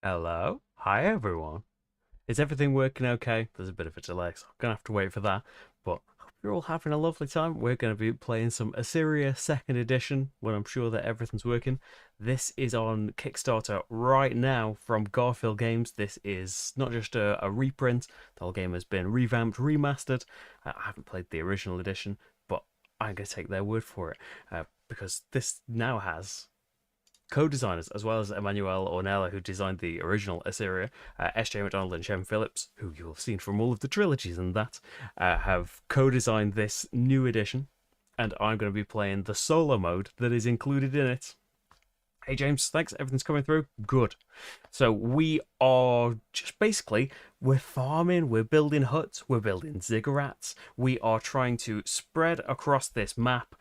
Hello. Hi, everyone. Is everything working okay? There's a bit of a delay, so I'm going to have to wait for that. But hope you're all having a lovely time. We're going to be playing some Assyria 2nd Edition when I'm sure that everything's working. This is on Kickstarter right now from Garfield Games. This is not just a reprint. The whole game has been revamped, remastered. I haven't played the original edition, but I'm going to take their word for it because this now has co-designers, as well as Emmanuel Ornella, who designed the original Assyria, S.J. McDonald and Shem Phillips, who you'll have seen from all of the trilogies and that, have co-designed this new edition, and I'm going to be playing the solo mode that is included in it. Hey James, thanks. Everything's coming through. Good. So we are just basically we're farming, we're building huts, we're building ziggurats. We are trying to spread across this map.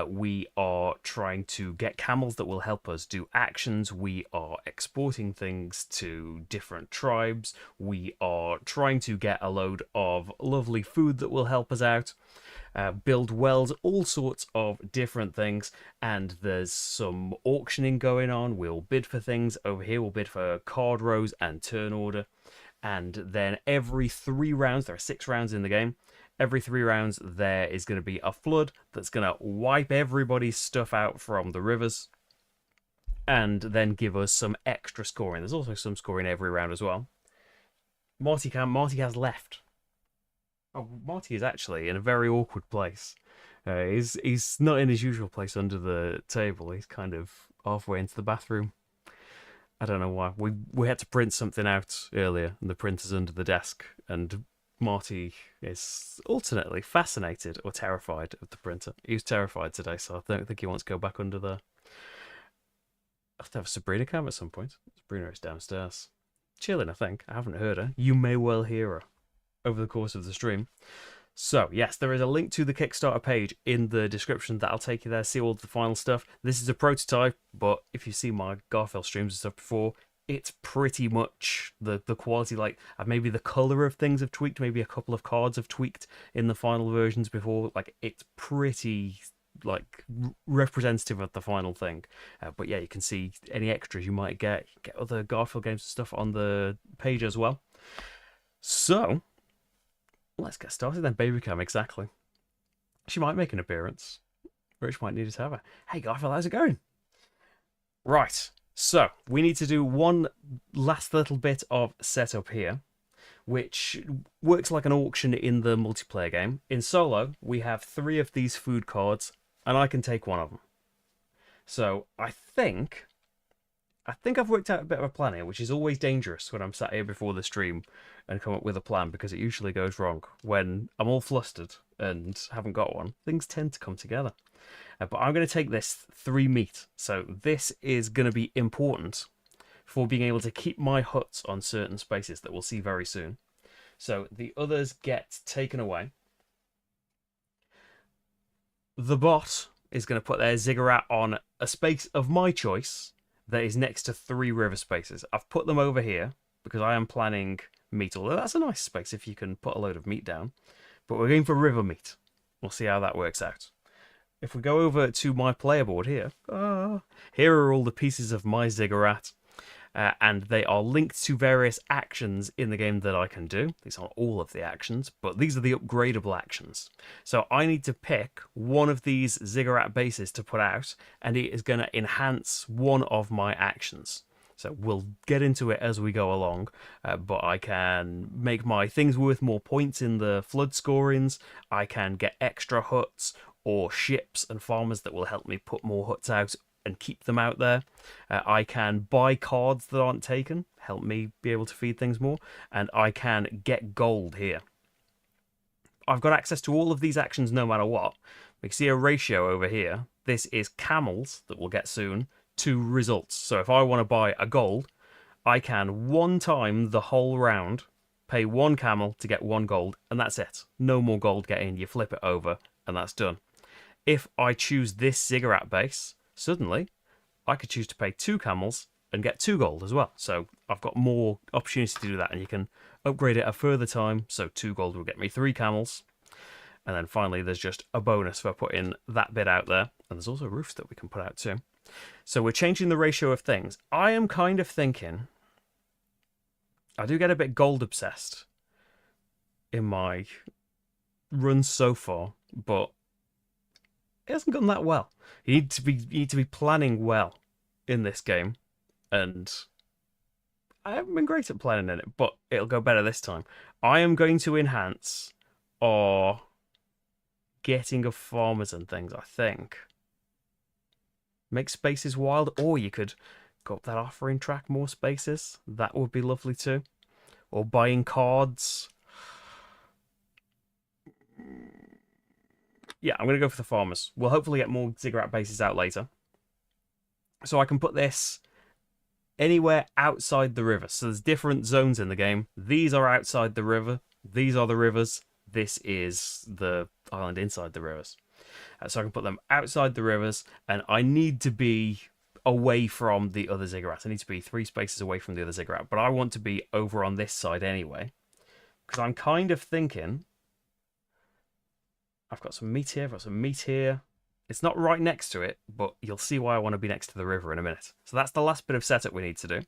We are trying to get camels that will help us do actions. We are exporting things to different tribes. We are trying to get a load of lovely food that will help us out. Build wells, all sorts of different things, and there's some auctioning going on. We'll bid for things. Over here we'll bid for card rows and turn order, and then every 3 rounds, there are 6 rounds in the game, every 3 rounds there is going to be a flood that's going to wipe everybody's stuff out from the rivers and then give us some extra scoring. There's also some scoring every round as well. Marty has left. Oh, Marty is actually in a very awkward place. He's not in his usual place under the table. He's kind of halfway into the bathroom. I don't know why. We had to print something out earlier, and the printer's under the desk. And Marty is alternately fascinated or terrified of the printer. He was terrified today, so I don't think he wants to go back under there. I'll have to have Sabrina come at some point. Sabrina is downstairs, chilling. I think I haven't heard her. You may well hear her over the course of the stream. So, yes, there is a link to the Kickstarter page in the description that'll take you there, see all the final stuff. This is a prototype, but if you've seen my Garfield streams and stuff before, it's pretty much the quality. Like, maybe the color of things have tweaked, maybe a couple of cards have tweaked in the final versions before. Like, it's pretty representative of the final thing. But yeah, you can see any extras you might get. You get other Garfield games and stuff on the page as well. So let's get started then. Baby Cam, exactly. She might make an appearance. Rich might need to have her. Hey Garfield, how's it going? Right, so we need to do one last little bit of setup here, which works like an auction in the multiplayer game. In solo, we have 3 of these food cards, and I can take one of them. So I think I've worked out a bit of a plan here, which is always dangerous when I'm sat here before the stream and come up with a plan, because it usually goes wrong when I'm all flustered and haven't got one. Things tend to come together. But I'm going to take this 3 meat. So this is going to be important for being able to keep my huts on certain spaces that we'll see very soon. So the others get taken away. The bot is going to put their ziggurat on a space of my choice that is next to 3 river spaces. I've put them over here because I am planning meat, although that's a nice space if you can put a load of meat down. But we're going for river meat. We'll see how that works out. If we go over to my player board here, here are all the pieces of my ziggurat. And they are linked to various actions in the game that I can do. These aren't all of the actions, but these are the upgradable actions. So I need to pick one of these ziggurat bases to put out, and it is going to enhance one of my actions. So we'll get into it as we go along, but I can make my things worth more points in the flood scorings. I can get extra huts or ships and farmers that will help me put more huts out and keep them out there. I can buy cards that aren't taken, help me be able to feed things more, and I can get gold here. I've got access to all of these actions no matter what. We can see a ratio over here. This is camels that we'll get soon to results. So if I want to buy a gold, I can 1 time the whole round pay 1 camel to get 1 gold, and that's it. No more gold getting. You flip it over, and that's done. If I choose this ziggurat base, suddenly I could choose to pay 2 camels and get 2 gold as well. So I've got more opportunity to do that, and you can upgrade it a further time. So 2 gold will get me 3 camels. And then finally, there's just a bonus for putting that bit out there. And there's also roofs that we can put out too. So we're changing the ratio of things. I am kind of thinking I do get a bit gold obsessed in my run so far, but it hasn't gone that well. You need to be planning well in this game, and I haven't been great at planning in it, but it'll go better this time. I am going to enhance or getting of farmers and things, I think. Make spaces wild, or you could go up that offering track, more spaces. That would be lovely too. Or buying cards. Yeah, I'm going to go for the farmers. We'll hopefully get more ziggurat bases out later. So I can put this anywhere outside the river. So there's different zones in the game. These are outside the river. These are the rivers. This is the island inside the rivers. So I can put them outside the rivers, and I need to be away from the other ziggurats. I need to be 3 spaces away from the other ziggurat, but I want to be over on this side anyway, because I'm kind of thinking I've got some meat here, I've got some meat here. It's not right next to it, but you'll see why I want to be next to the river in a minute. So that's the last bit of setup we need to do.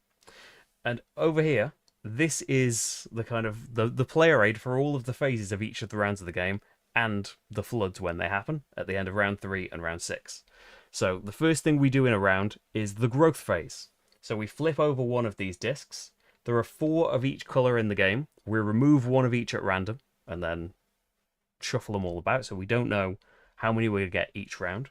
And over here, this is the kind of the player aid for all of the phases of each of the rounds of the game, and the floods when they happen at the end of round 3 and round 6. So the first thing we do in a round is the growth phase. So we flip over one of these discs. There are 4 of each colour in the game. We remove 1 of each at random and then shuffle them all about, so we don't know how many we get each round.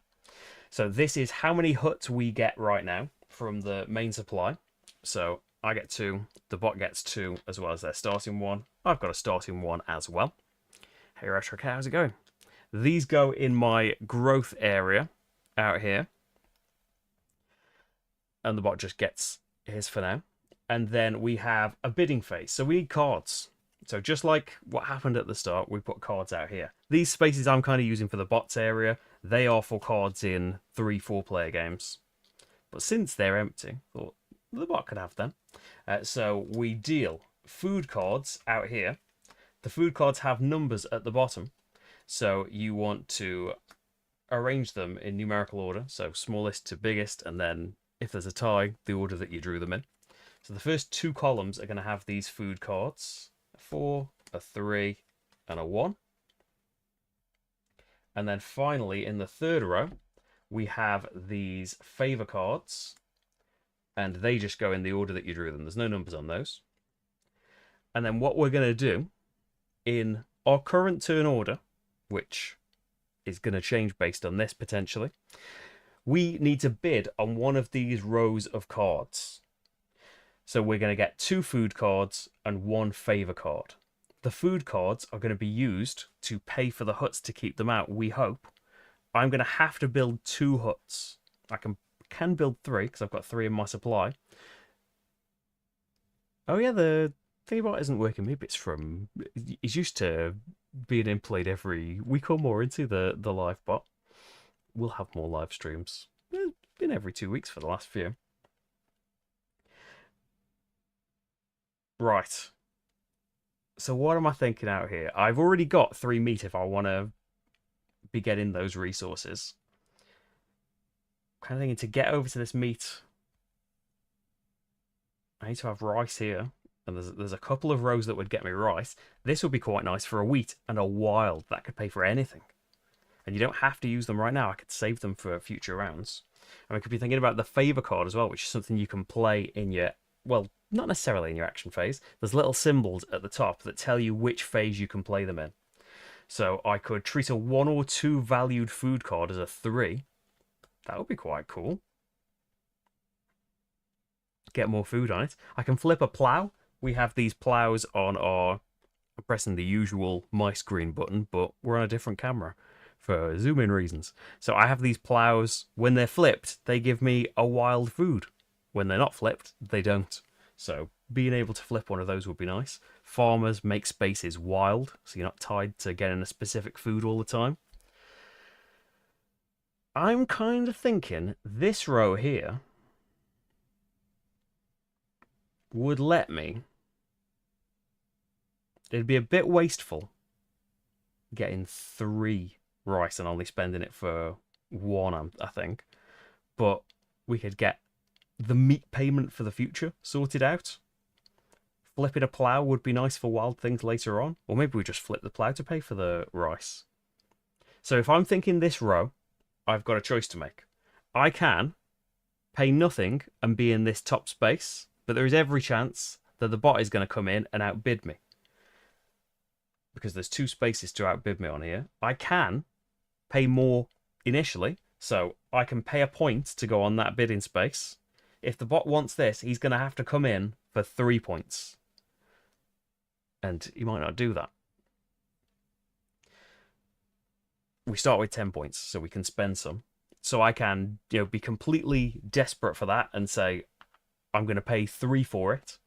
So this is how many huts we get right now from the main supply. So I get 2, the bot gets 2, as well as their starting 1. I've got a starting 1 as well. Hey Retro Cat, how's it going? These go in my growth area out here. And the bot just gets his for now. And then we have a bidding phase. So we need cards. So just like what happened at the start, we put cards out here. These spaces I'm kind of using for the bots area. They are for cards in 3-4 player games. But since they're empty, I thought the bot could have them. So we deal food cards out here. The food cards have numbers at the bottom, so you want to arrange them in numerical order, so smallest to biggest, and then if there's a tie, the order that you drew them in. So the first 2 columns are going to have these food cards, a 4, a 3, and a 1. And then finally, in the 3rd row, we have these favour cards, and they just go in the order that you drew them. There's no numbers on those. And then what we're going to do in our current turn order, which is going to change based on this potentially, we need to bid on one of these rows of cards. So we're going to get 2 food cards and 1 favour card. The food cards are going to be used to pay for the huts to keep them out, we hope. I'm going to have to build 2 huts. I can build 3 because I've got 3 in my supply. Oh yeah, the Thingbot isn't working. Maybe it's from... He's used to being in played every week or more into the live bot. We'll have more live streams. It's been every 2 weeks for the last few. Right. So what am I thinking out here? I've already got 3 meat if I want to be getting those resources. I'm kind of thinking to get over to this meat, I need to have rice here. And there's a couple of rows that would get me rice. This would be quite nice for a wheat and a wild. That could pay for anything. And you don't have to use them right now. I could save them for future rounds. And we could be thinking about the favour card as well, which is something you can play in your... Well, not necessarily in your action phase. There's little symbols at the top that tell you which phase you can play them in. So I could treat a 1 or 2 valued food card as a 3. That would be quite cool. Get more food on it. I can flip a plough. We have these ploughs on our... I'm pressing the usual my screen button, but we're on a different camera for zoom in reasons. So I have these ploughs. When they're flipped, they give me a wild food. When they're not flipped, they don't. So being able to flip one of those would be nice. Farmers make spaces wild, so you're not tied to getting a specific food all the time. I'm kind of thinking this row here would let me... It'd be a bit wasteful getting 3 rice and only spending it for 1, I think. But we could get the meat payment for the future sorted out flipping a plough would be nice for wild things later on. Or maybe we just flip the plough to pay for the rice. So if I'm thinking this row, I've got a choice to make. I can pay nothing and be in this top space, but there is every chance that the bot is going to come in and outbid me. Because there's 2 spaces to outbid me on here. I can pay more initially, so I can pay a point to go on that bidding space. If the bot wants this, he's going to have to come in for 3 points. And he might not do that. We start with 10 points, so we can spend some. So I can, be completely desperate for that and say, I'm going to pay 3 for it.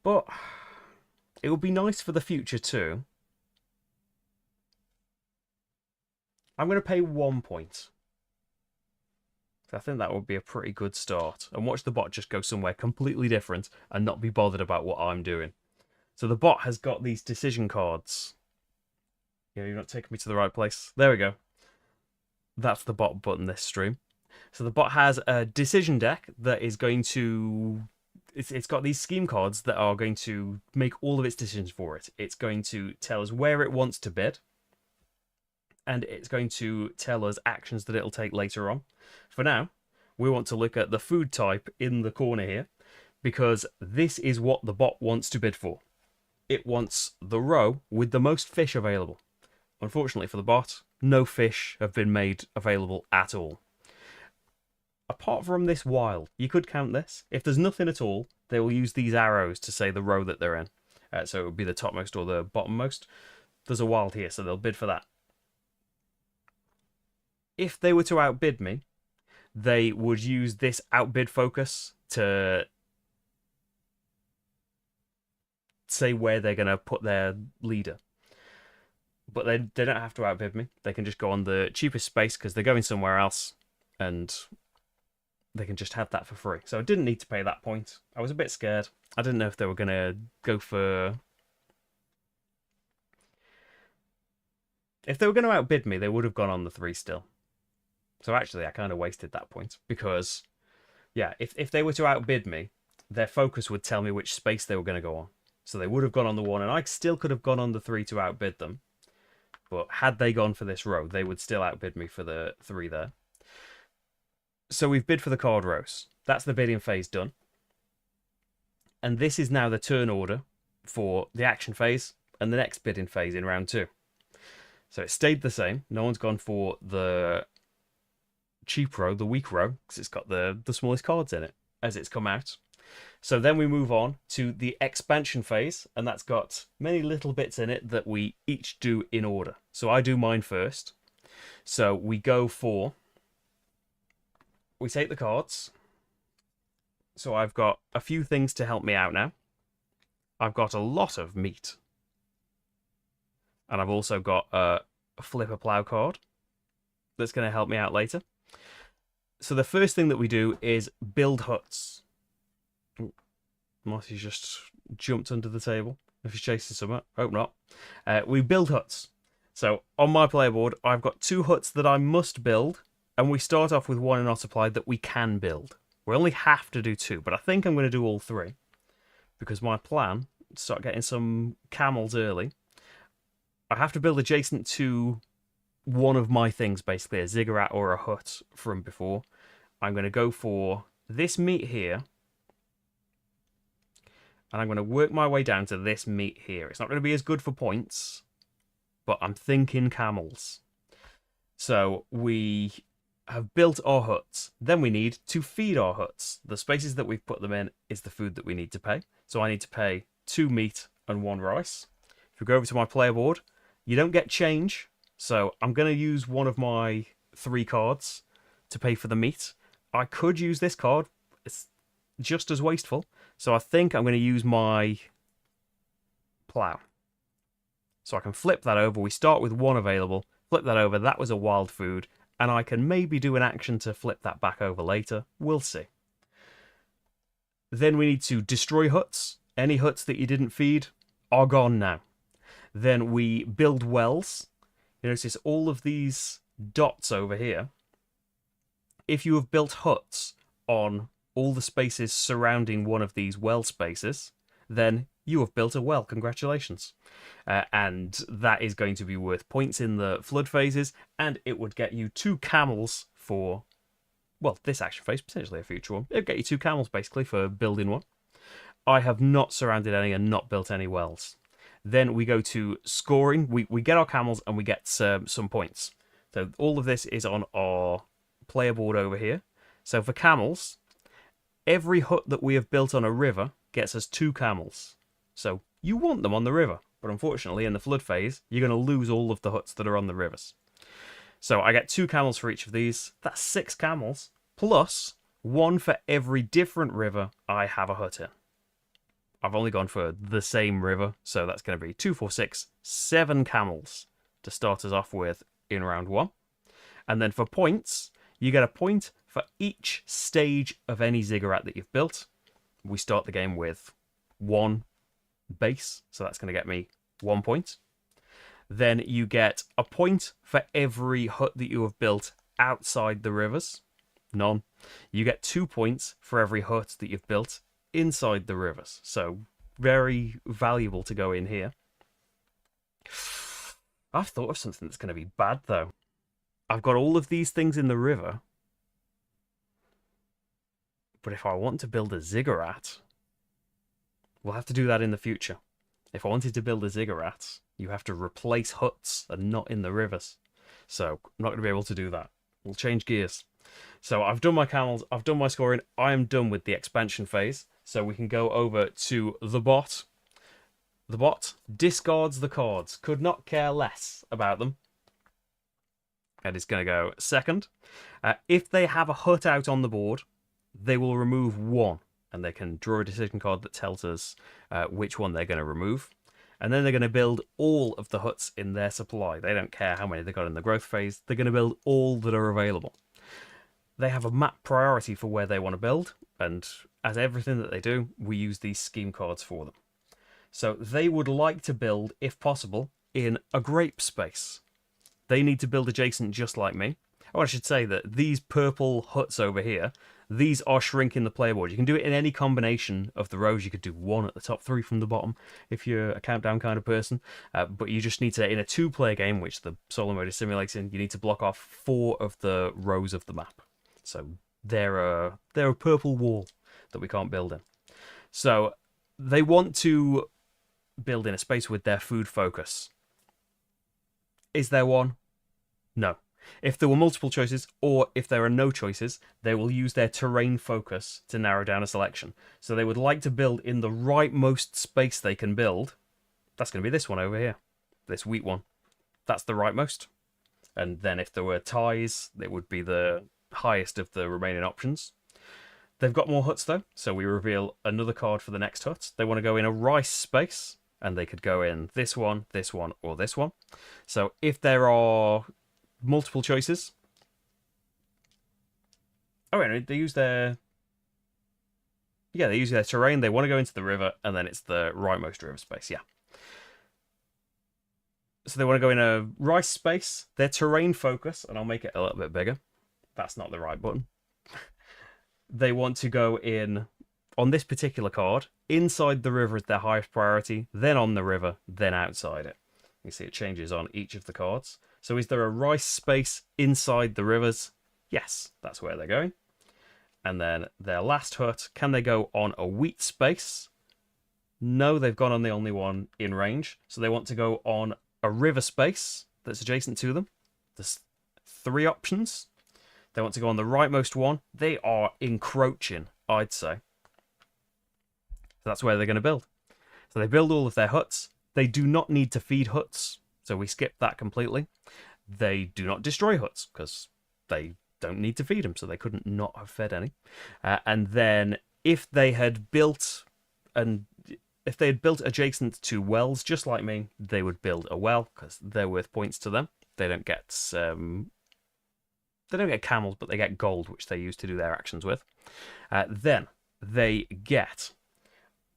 But it would be nice for the future too. I'm going to pay 1 point. I think that would be a pretty good start. And watch the bot just go somewhere completely different and not be bothered about what I'm doing. So the bot has got these decision cards. You're not taking me to the right place. There we go. That's the bot button this stream. So the bot has a decision deck that is going to... It's got these scheme cards that are going to make all of its decisions for it. It's going to tell us where it wants to bid. And it's going to tell us actions that it'll take later on. For now, we want to look at the food type in the corner here, because this is what the bot wants to bid for. It wants the row with the most fish available. Unfortunately for the bot, no fish have been made available at all. Apart from this wild, you could count this. If there's nothing at all, they will use these arrows to say the row that they're in. So it would be the topmost or the bottommost. There's a wild here, so they'll bid for that. If they were to outbid me, they would use this outbid focus to say where they're going to put their leader. But they don't have to outbid me. They can just go on the cheapest space because they're going somewhere else, and they can just have that for free. So I didn't need to pay that point. I was a bit scared. I didn't know if they were going to go for... If they were going to outbid me, they would have gone on the 3 still. So actually, I kind of wasted that point because, yeah, if they were to outbid me, their focus would tell me which space they were going to go on. So they would have gone on the 1, and I still could have gone on the 3 to outbid them. But had they gone for this row, they would still outbid me for the 3 there. So we've bid for the card rows. That's the bidding phase done. And this is now the turn order for the action phase and the next bidding phase in round 2. So it stayed the same. No one's gone for the cheap row, the weak row, because it's got the smallest cards in it as it's come out. So then we move on to the expansion phase, and that's got many little bits in it that we each do in order. So I do mine first. So we go for... We take the cards. So I've got a few things to help me out now. I've got a lot of meat. And I've also got a flip a plough card that's going to help me out later. So the first thing that we do is build huts. Marty's just jumped under the table. If he's chasing something, hope not. We build huts. So on my player board, I've got 2 huts that I must build, and we start off with 1 in our supply that we can build. We only have to do 2, but I think I'm going to do all 3 because my plan is to start getting some camels early. I have to build adjacent to one of my things, basically a ziggurat or a hut from before. I'm going to go for this meat here, and I'm going to work my way down to this meat here. It's not going to be as good for points, but I'm thinking camels. So we have built our huts. Then we need to feed our huts. The spaces that we've put them in is the food that we need to pay. So I need to pay 2 meat and 1 rice. If we go over to my player board, you don't get change. So I'm going to use one of my 3 cards to pay for the meat. I could use this card. It's just as wasteful. So I think I'm going to use my plough. So I can flip that over. We start with 1 available. Flip that over. That was a wild food. And I can maybe do an action to flip that back over later. We'll see. Then we need to destroy huts. Any huts that you didn't feed are gone now. Then we build wells. You notice all of these dots over here. If you have built huts on all the spaces surrounding one of these well spaces, then You have built a well. Congratulations. And that is going to be worth points in the flood phases, and it would get you 2 camels for, well, this action phase, potentially a future one. It would get you 2 camels, basically, for building one. I have not surrounded any and not built any wells. Then we go to scoring. We get our camels and we get some points. So all of this is on our player board over here. So for camels, every hut that we have built on a river gets us 2 camels. So you want them on the river, but unfortunately in the flood phase, you're going to lose all of the huts that are on the rivers. So I get 2 camels for each of these. That's 6 camels, plus 1 for every different river I have a hut in. I've only gone for the same river, so that's going to be 2, 4, 6, 7 camels to start us off with in round 1. And then for points, you get a point for each stage of any ziggurat that you've built. We start the game with 1 base, so that's going to get me 1 point. Then you get a point for every hut that you have built outside the rivers. None. You get 2 points for every hut that you've built inside the rivers. So very valuable to go in here. I've thought of something that's going to be bad, though. I've got all of these things in the river. But if I want to build a ziggurat, we'll have to do that in the future. If I wanted to build a ziggurat, you have to replace huts and not in the rivers. So I'm not going to be able to do that. We'll change gears. So I've done my camels, I've done my scoring, I am done with the expansion phase. So we can go over to the bot. The bot discards the cards. Could not care less about them. And it's going to go second. If they have a hut out on the board, they will remove 1. And they can draw a decision card that tells us which one they're going to remove. And then they're going to build all of the huts in their supply. They don't care how many they got in the growth phase. They're going to build all that are available. They have a map priority for where they want to build. And as everything that they do, we use these scheme cards for them. So they would like to build, if possible, in a grape space. They need to build adjacent just like me. Oh, I should say that these purple huts over here, these are shrinking the player board. You can do it in any combination of the rows. You could do 1 at the top, 3 from the bottom if you're a countdown kind of person. But you just need to, in a 2-player game, which the solo mode is simulating, you need to block off 4 of the rows of the map. So they're a purple wall that we can't build in. So they want to build in a space with their food focus. Is there one? No. If there were multiple choices, or if there are no choices, they will use their terrain focus to narrow down a selection. So they would like to build in the rightmost space they can build. That's going to be this one over here. This wheat one. That's the rightmost. And then if there were ties, it would be the highest of the remaining options. They've got more huts though, so we reveal another card for the next hut. They want to go in a rice space, and they could go in this one, or this one. So if there are multiple choices... Oh, wait, they use their... Yeah, they use their terrain. They want to go into the river, and then it's the rightmost river space, yeah. So they want to go in a rice space. Their terrain focus, and I'll make it a little bit bigger. That's not the right button. They want to go in, on this particular card, inside the river is their highest priority, then on the river, then outside it. You see it changes on each of the cards. So is there a rice space inside the rivers? Yes, that's where they're going. And then their last hut, can they go on a wheat space? No, they've gone on the only one in range. So they want to go on a river space that's adjacent to them. There's 3 options. They want to go on the rightmost one. They are encroaching, I'd say. So that's where they're going to build. So they build all of their huts. They do not need to feed huts, so we skip that completely. They do not destroy huts, because they don't need to feed them, so they couldn't not have fed any. And then if they had built adjacent to wells, just like me, they would build a well, because they're worth points to them. They don't get camels, but they get gold, which they use to do their actions with. Then they get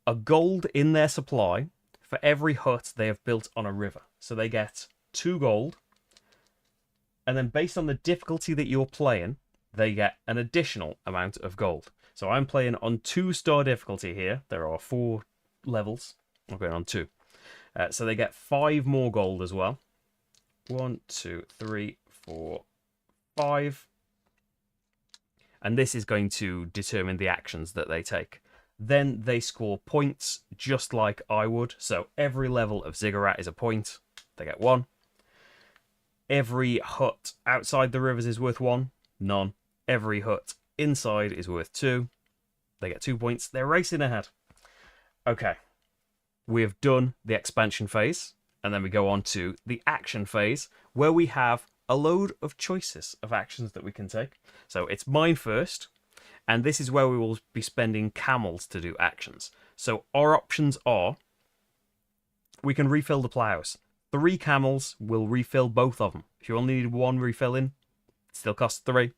a gold in their supply for every hut they have built on a river. So they get 2 gold. And then based on the difficulty that you're playing, they get an additional amount of gold. So I'm playing on 2-star difficulty here. There are 4 levels. I'm going on 2. So they get 5 more gold as well. 1, 2, 3, 4, 5. And this is going to determine the actions that they take. Then they score points just like I would. So every level of ziggurat is a point. They get 1. Every hut outside the rivers is worth 1. None. Every hut inside is worth 2. They get 2 points. They're racing ahead. Okay. We have done the expansion phase. And then we go on to the action phase, where we have a load of choices of actions that we can take. So it's mine first, and this is where we will be spending camels to do actions. So our options are, we can refill the plows. 3 camels will refill both of them. If you only need 1 refilling, it still costs 3.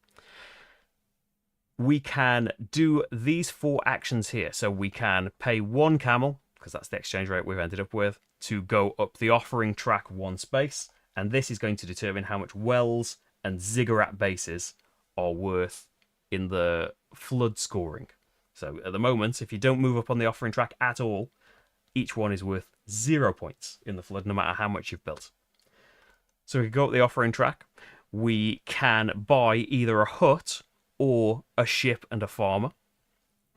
We can do these 4 actions here. So we can pay 1 camel, because that's the exchange rate we've ended up with, to go up the offering track 1 space. And this is going to determine how much wells and ziggurat bases are worth in the flood scoring. So at the moment, if you don't move up on the offering track at all, each one is worth 0 points in the flood, no matter how much you've built. So we can go up the offering track. We can buy either a hut or a ship and a farmer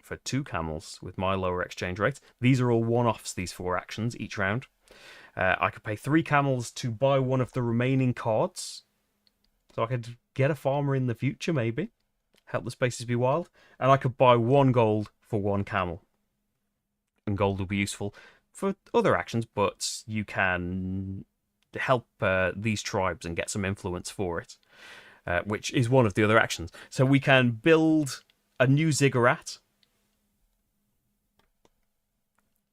for 2 camels with my lower exchange rate. These are all one-offs, these 4 actions each round. I could pay 3 camels to buy one of the remaining cards. So I could get a farmer in the future, maybe. Help the spaces be wild. And I could buy 1 gold for 1 camel. And gold will be useful for other actions, but you can help these tribes and get some influence for it, which is one of the other actions. So we can build a new ziggurat.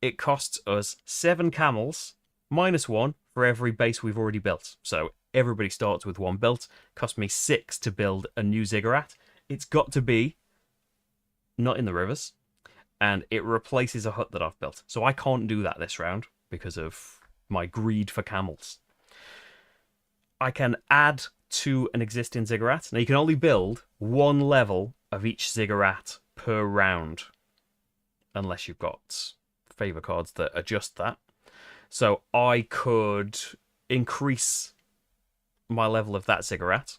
It costs us 7 camels minus 1 for every base we've already built. So everybody starts with 1 built. Cost me 6 to build a new ziggurat. It's got to be not in the rivers, and it replaces a hut that I've built. So I can't do that this round because of my greed for camels. I can add to an existing ziggurat. Now you can only build 1 level of each ziggurat per round, unless you've got favor cards that adjust that. So I could increase my level of that ziggurat.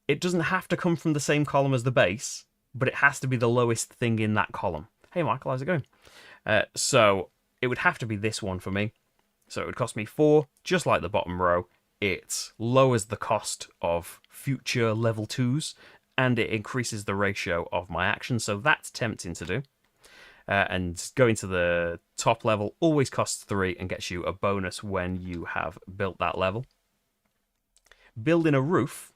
It doesn't have to come from the same column as the base, but it has to be the lowest thing in that column. Hey Michael, how's it going? So it would have to be this one for me. So it would cost me 4, just like the bottom row. It lowers the cost of future level 2s, and it increases the ratio of my actions, so that's tempting to do. And going to the top level always costs 3 and gets you a bonus when you have built that level. Building a roof.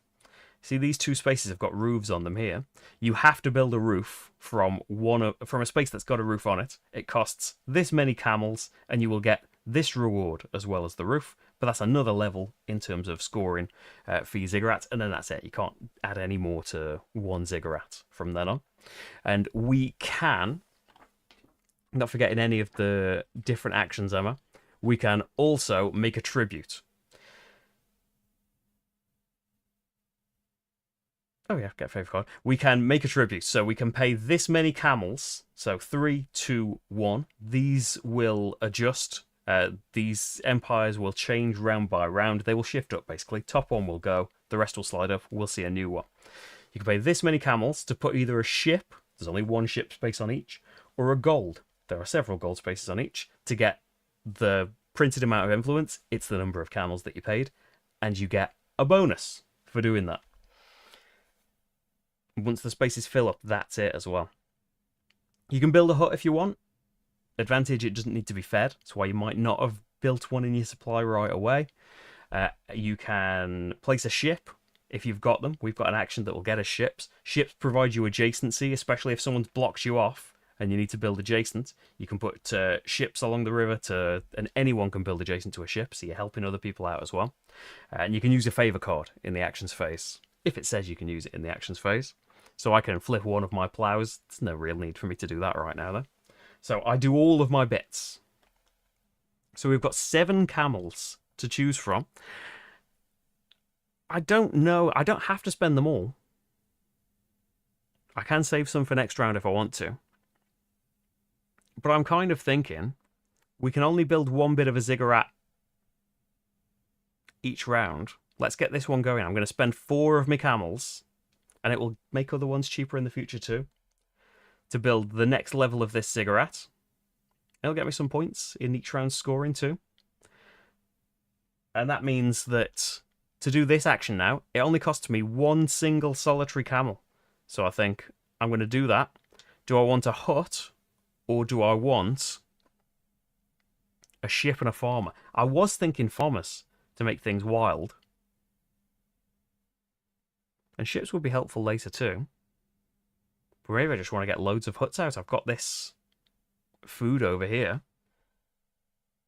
See, these 2 spaces have got roofs on them here. You have to build a roof from a space that's got a roof on it. It costs this many camels, and you will get this reward as well as the roof. But that's another level in terms of scoring for your ziggurats, and then that's it. You can't add any more to 1 ziggurat from then on. And we can, not forgetting any of the different actions, Emma, we can also make a tribute. Oh yeah, get a favour card. We can make a tribute, so we can pay this many camels. So 3, 2, 1. These will adjust. These empires will change round by round. They will shift up, basically. Top one will go. The rest will slide up. We'll see a new one. You can pay this many camels to put either a ship, there's only 1 ship space on each, or a gold. There are several gold spaces on each. To get the printed amount of influence, it's the number of camels that you paid, and you get a bonus for doing that. Once the spaces fill up, that's it as well. You can build a hut if you want. Advantage, it doesn't need to be fed. That's why you might not have built one in your supply right away. You can place a ship if you've got them. We've got an action that will get us ships. Ships provide you adjacency, especially if someone's blocked you off and you need to build adjacent. You can put ships along the river and anyone can build adjacent to a ship, so you're helping other people out as well. And you can use a favor card in the actions phase, if it says you can use it in the actions phase. So I can flip one of my plows. There's no real need for me to do that right now, though. So I do all of my bits. So we've got 7 camels to choose from. I don't know. I don't have to spend them all. I can save some for next round if I want to. But I'm kind of thinking We can only build one bit of a ziggurat each round. Let's get this one going. I'm going to spend 4 of my camels, and it will make other ones cheaper in the future too, to build the next level of this ziggurat. It'll get me some points in each round scoring too. And that means that to do this action now, it only costs me 1 single solitary camel. So I think I'm going to do that. Do I want a hut, or do I want a ship and a farmer? I was thinking farmers to make things wild. And ships would be helpful later too. But maybe I just want to get loads of huts out. I've got this food over here.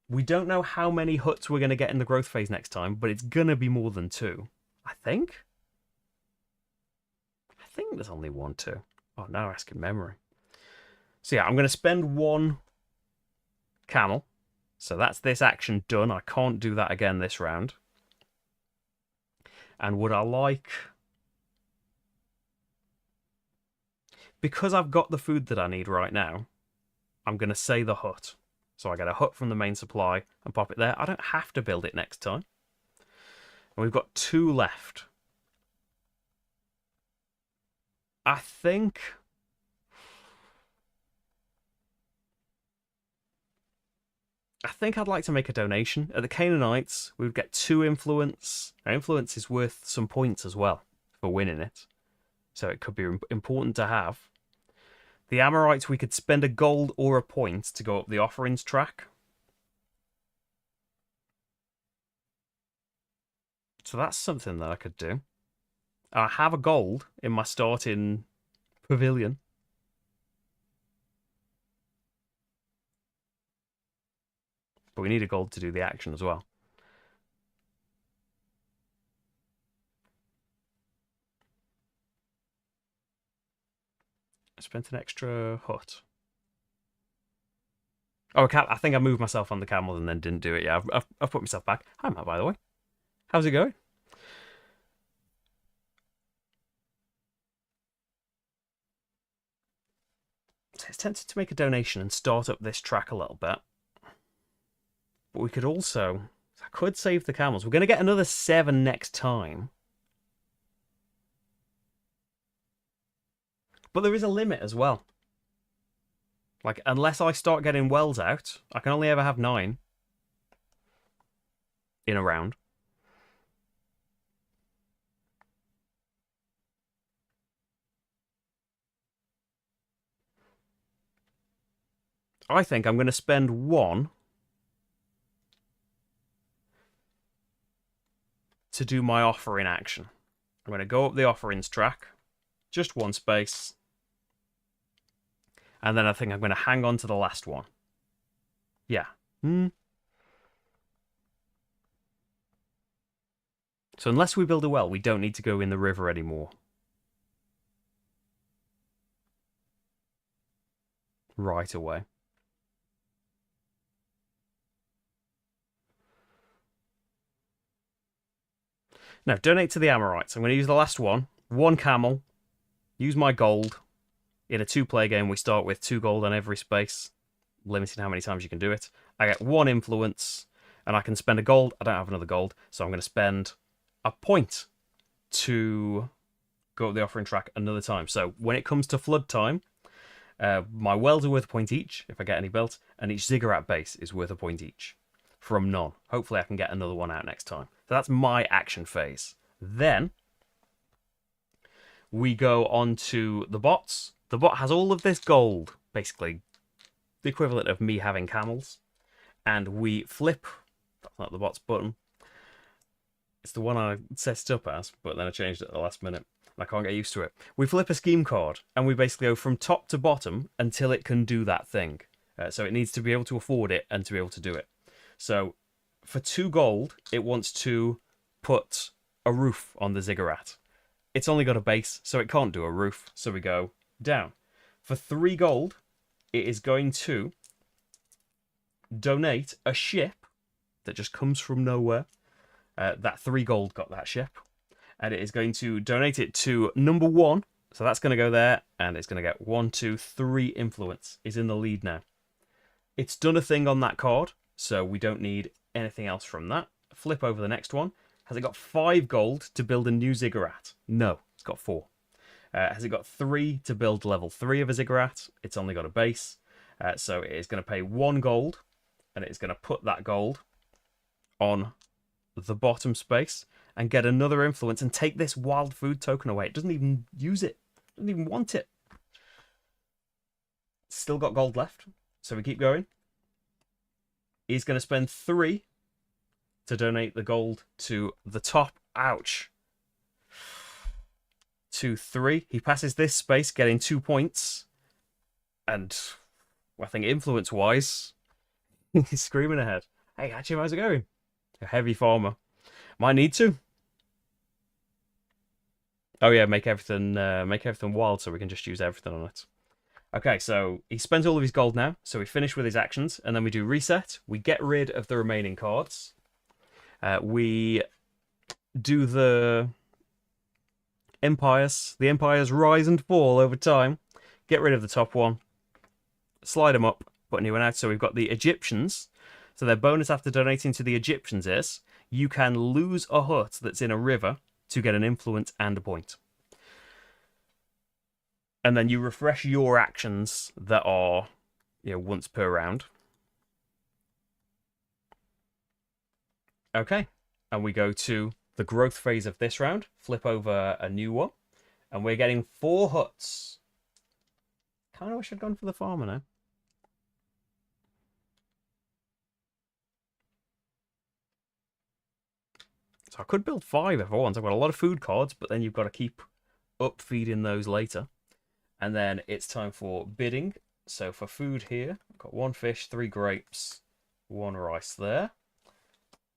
We don't know how many huts we're going to get in the growth phase next time, but it's going to be more than 2. I think there's only 1, 2. Oh, now I'm asking memory. So yeah, I'm going to spend 1 camel. So that's this action done. I can't do that again this round. And would I like... Because I've got the food that I need right now, I'm going to say the hut. So I get a hut from the main supply and pop it there. I don't have to build it next time. And we've got 2 left. I think... I'd like to make a donation. At the Canaanites, we would get 2 influence. Now, influence is worth some points as well for winning it. So it could be important to have. The Amorites, we could spend a gold or a point to go up the offerings track. So that's something that I could do. I have a gold in my starting pavilion. But we need a gold to do the action as well. I spent an extra hut. Oh, I think I moved myself on the camel and then didn't do it. Yeah, I've put myself back. Hi, Matt, by the way. How's it going? So it's tempted to make a donation and start up this track a little bit. But we could also... I could save the camels. We're going to get another 7 next time. But there is a limit as well. Like, unless I start getting wells out, I can only ever have 9 in a round. I think I'm going to spend 1 to do my offering action. I'm going to go up the offerings track. Just 1 space. And then I think I'm going to hang on to the last one. Yeah. So unless we build a well, we don't need to go in the river anymore. Right away. Now, donate to the Amorites. I'm going to use the last one. 1 camel. Use my gold. In a 2-player game, we start with 2 gold on every space, limiting how many times you can do it. I get 1 influence, and I can spend a gold. I don't have another gold, so I'm going to spend a point to go up the offering track another time. So when it comes to flood time, my wells are worth a point each, if I get any built, and each ziggurat base is worth a point each, from none. Hopefully I can get another one out next time. So that's my action phase. Then we go on to the bots. The bot has all of this gold, basically the equivalent of me having camels. And we flip, that's not the bot's button, it's the one I set it up as, but then I changed it at the last minute. I can't get used to it. We flip a scheme card, and we basically go from top to bottom until it can do that thing. So it needs to be able to afford it and to be able to do it. So for 2 gold, it wants to put a roof on the ziggurat. It's only got a base, so it can't do a roof. So we go down. For 3 gold, it is going to donate a ship that just comes from nowhere. That 3 gold got that ship. And it is going to donate it to number 1. So that's going to go there, and it's going to get 1, 2, 3 influence. Is in the lead now. It's done a thing on that card, so we don't need anything else from that. Flip over the next one. Has it got 5 gold to build a new ziggurat? No, it's got 4. Has it got 3 to build level 3 of a ziggurat? It's only got a base. So it is going to pay 1 gold, and it is going to put that gold on the bottom space and get another influence and take this wild food token away. It doesn't even use it. It doesn't even want it. Still got gold left, so we keep going. He's going to spend 3 to donate the gold to the top. Ouch. 2, 3. He passes this space, getting 2 points. And I think influence-wise, he's screaming ahead. Hey, actually, how's it going? A heavy farmer. Might need to. Oh yeah, make everything wild so we can just use everything on it. Okay, so he spent all of his gold now, so we finish with his actions, and then we do reset. We get rid of the remaining cards. We do the empires. The empires rise and fall over time. Get rid of the top one. Slide them up, put a new one out. So we've got the Egyptians. So their bonus after donating to the Egyptians is you can lose a hut that's in a river to get an influence and a point. And then you refresh your actions that are, once per round. Okay, and we go to the growth phase of this round. Flip over a new one, and we're getting 4 huts. Kind of wish I'd gone for the farmer now. So I could build 5 if I want. I've got a lot of food cards, but then you've got to keep up feeding those later. And then it's time for bidding. So for food here, I've got 1 fish, 3 grapes, 1 rice there.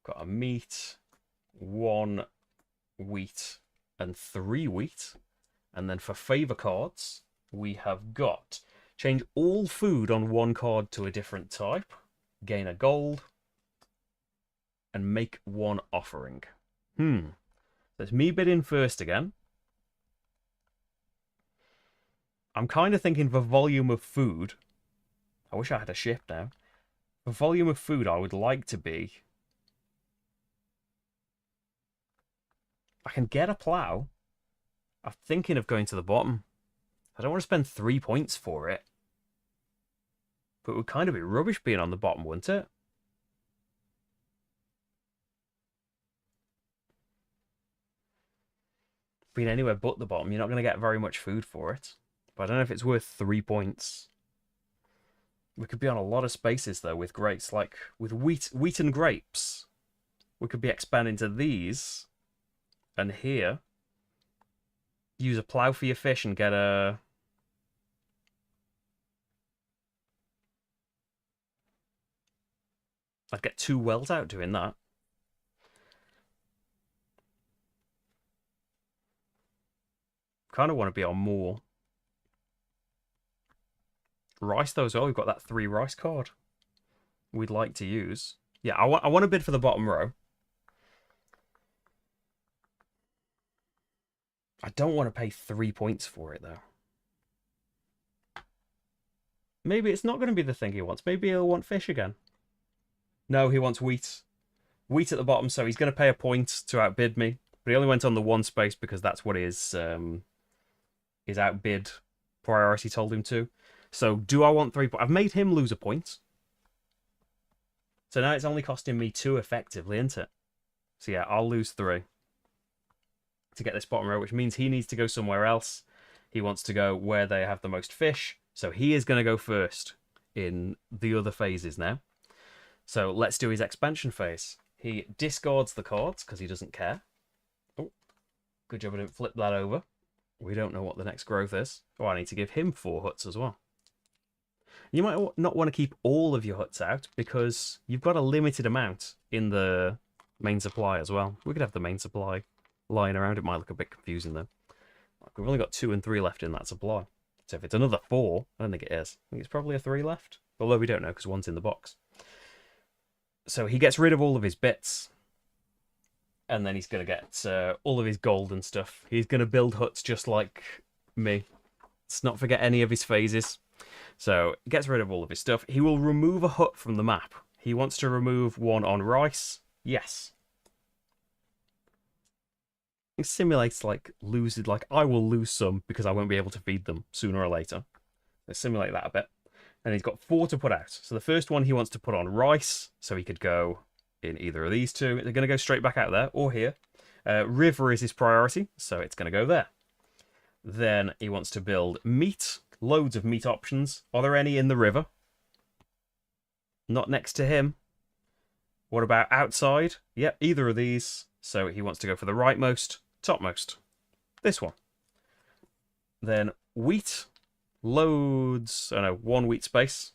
Got a meat, 1 wheat, and 3 wheat. And then for favor cards, we have got change all food on 1 card to a different type, gain a gold, and make 1 offering. So it's me bidding first again. I'm kind of thinking for volume of food. I wish I had a ship now. For volume of food, I would like to be. I can get a plough. I'm thinking of going to the bottom. I don't want to spend 3 points for it. But it would kind of be rubbish being on the bottom, wouldn't it? Being anywhere but the bottom, you're not going to get very much food for it. But I don't know if it's worth 3 points. We could be on a lot of spaces, though, with grapes. Like, with wheat and grapes. We could be expanding to these. And here. Use a plough for your fish and get a... I'd get 2 wells out doing that. Kind of want to be on more. Rice, though, as well. We've got that 3 rice card we'd like to use. Yeah, I want to bid for the bottom row. I don't want to pay 3 points for it, though. Maybe it's not going to be the thing he wants. Maybe he'll want fish again. No, he wants wheat. Wheat at the bottom, so he's going to pay a point to outbid me. But he only went on the 1 space because that's what his outbid priority told him to. So do I want 3 points? I've made him lose a point. So now it's only costing me 2 effectively, isn't it? So yeah, I'll lose 3 to get this bottom row, which means he needs to go somewhere else. He wants to go where they have the most fish. So he is going to go first in the other phases now. So let's do his expansion phase. He discards the cards because he doesn't care. Oh, good job I didn't flip that over. We don't know what the next growth is. Oh, I need to give him 4 huts as well. You might not want to keep all of your huts out because you've got a limited amount in the main supply as well. We could have the main supply lying around. It might look a bit confusing though. We've only got 2 and 3 left in that supply. So if it's another 4, I don't think it is. I think it's probably a 3 left. Although we don't know because 1's in the box. So he gets rid of all of his bits. And then he's going to get all of his gold and stuff. He's going to build huts just like me. Let's not forget any of his phases. So gets rid of all of his stuff. He will remove a hut from the map. He wants to remove one on rice. Yes. It simulates like losing, like I will lose some because I won't be able to feed them sooner or later. Let's simulate that a bit. And he's got 4 to put out. So the first one he wants to put on rice, so he could go in either of these two. They're going to go straight back out there or here. River is his priority, so it's going to go there. Then he wants to build meat. Loads of meat options. Are there any in the river? Not next to him. What about outside? Yep, either of these. So he wants to go for the rightmost, topmost. This one. Then wheat. Loads. Oh no, 1 wheat space.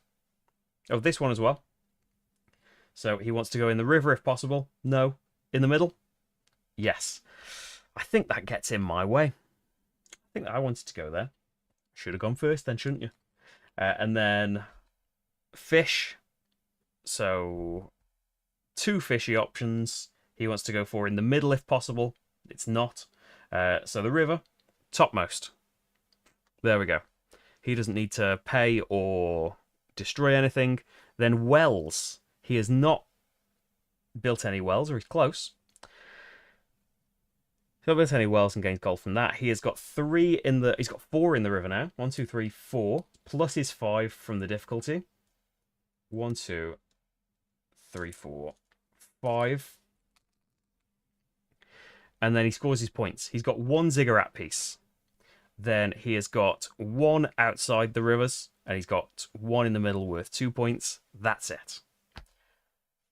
Oh, this one as well. So he wants to go in the river if possible. No. In the middle? Yes. I think that gets in my way. I think that I wanted to go there. Should have gone first then, shouldn't you? And then fish. So 2 fishy options. He wants to go for in the middle if possible. It's not. So the river, topmost. There we go. He doesn't need to pay or destroy anything. Then wells. He has not built any wells, or he's close. He's not built any wells and gained gold from that. He has got 3 in the... He's got 4 in the river now. 1, 2, 3, 4. Plus his 5 from the difficulty. 1, 2, 3, 4, 5. And then he scores his points. He's got 1 ziggurat piece. Then he has got 1 outside the rivers. And he's got 1 in the middle worth 2 points. That's it.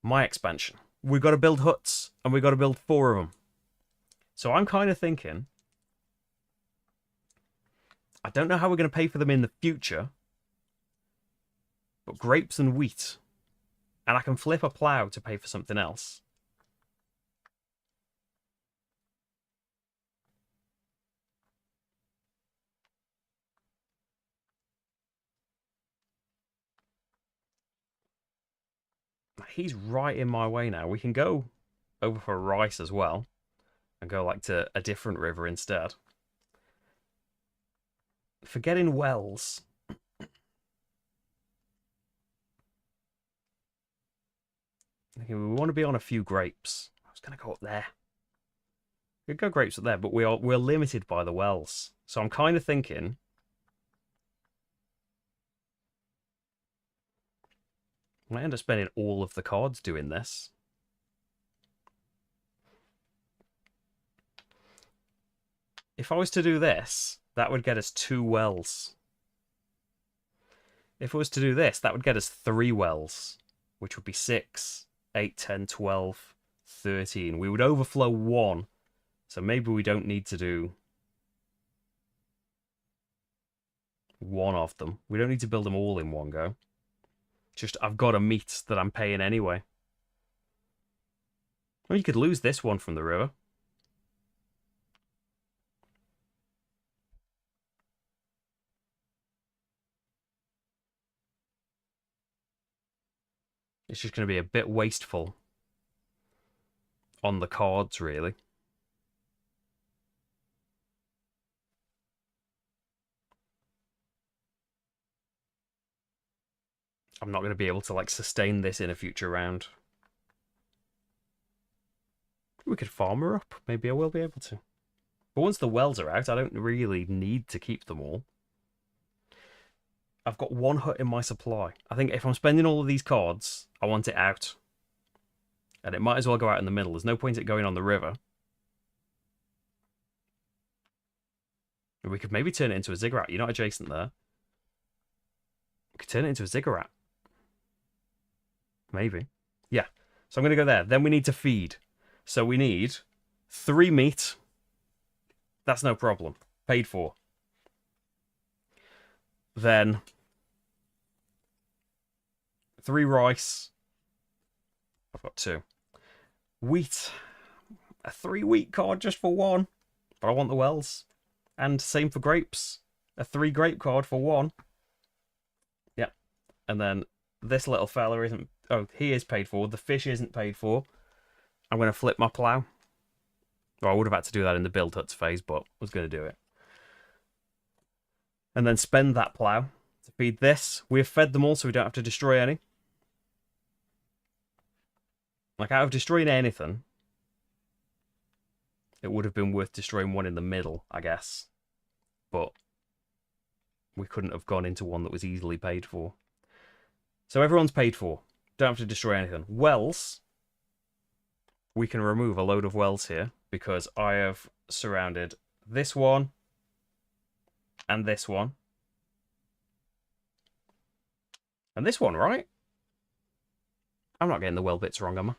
My expansion. We've got to build huts. And we've got to build 4 of them. So I'm kind of thinking, I don't know how we're going to pay for them in the future, but grapes and wheat. And I can flip a plough to pay for something else. He's right in my way now. We can go over for rice as well. And go like to a different river instead. Forgetting wells. Okay, we want to be on a few grapes. I was going to go up there. We could go grapes up there, but we're limited by the wells. So I'm kind of thinking... I might end up spending all of the cards doing this. If I was to do this, that would get us 2 wells. If I was to do this, that would get us 3 wells, which would be 6, 8, 10, 12, 13. We would overflow 1, so maybe we don't need to do 1 of them. We don't need to build them all in one go. Just, I've got a meat that I'm paying anyway. Well, you could lose this one from the river. It's just going to be a bit wasteful on the cards, really. I'm not going to be able to like sustain this in a future round. We could farm her up. Maybe I will be able to. But once the wells are out, I don't really need to keep them all. I've got 1 hut in my supply. I think if I'm spending all of these cards, I want it out. And it might as well go out in the middle. There's no point it going on the river. We could maybe turn it into a ziggurat. You're not adjacent there. We could turn it into a ziggurat. Maybe. Yeah. So I'm going to go there. Then we need to feed. So we need 3 meat. That's no problem. Paid for. Then 3 rice. I've got 2. Wheat. A 3 wheat card just for 1. But I want the wells. And same for grapes. A 3 grape card for 1. Yeah. And then this little fella isn't... Oh, he is paid for. The fish isn't paid for. I'm going to flip my plough. Well, I would have had to do that in the build huts phase, but I was going to do it. And then spend that plough to feed this. We have fed them all, so we don't have to destroy any. Like, out of destroying anything, it would have been worth destroying one in the middle, I guess. But we couldn't have gone into one that was easily paid for. So everyone's paid for. Don't have to destroy anything. Wells. We can remove a load of wells here because I have surrounded this one and this one. And this one, right? I'm not getting the well bits wrong, am I?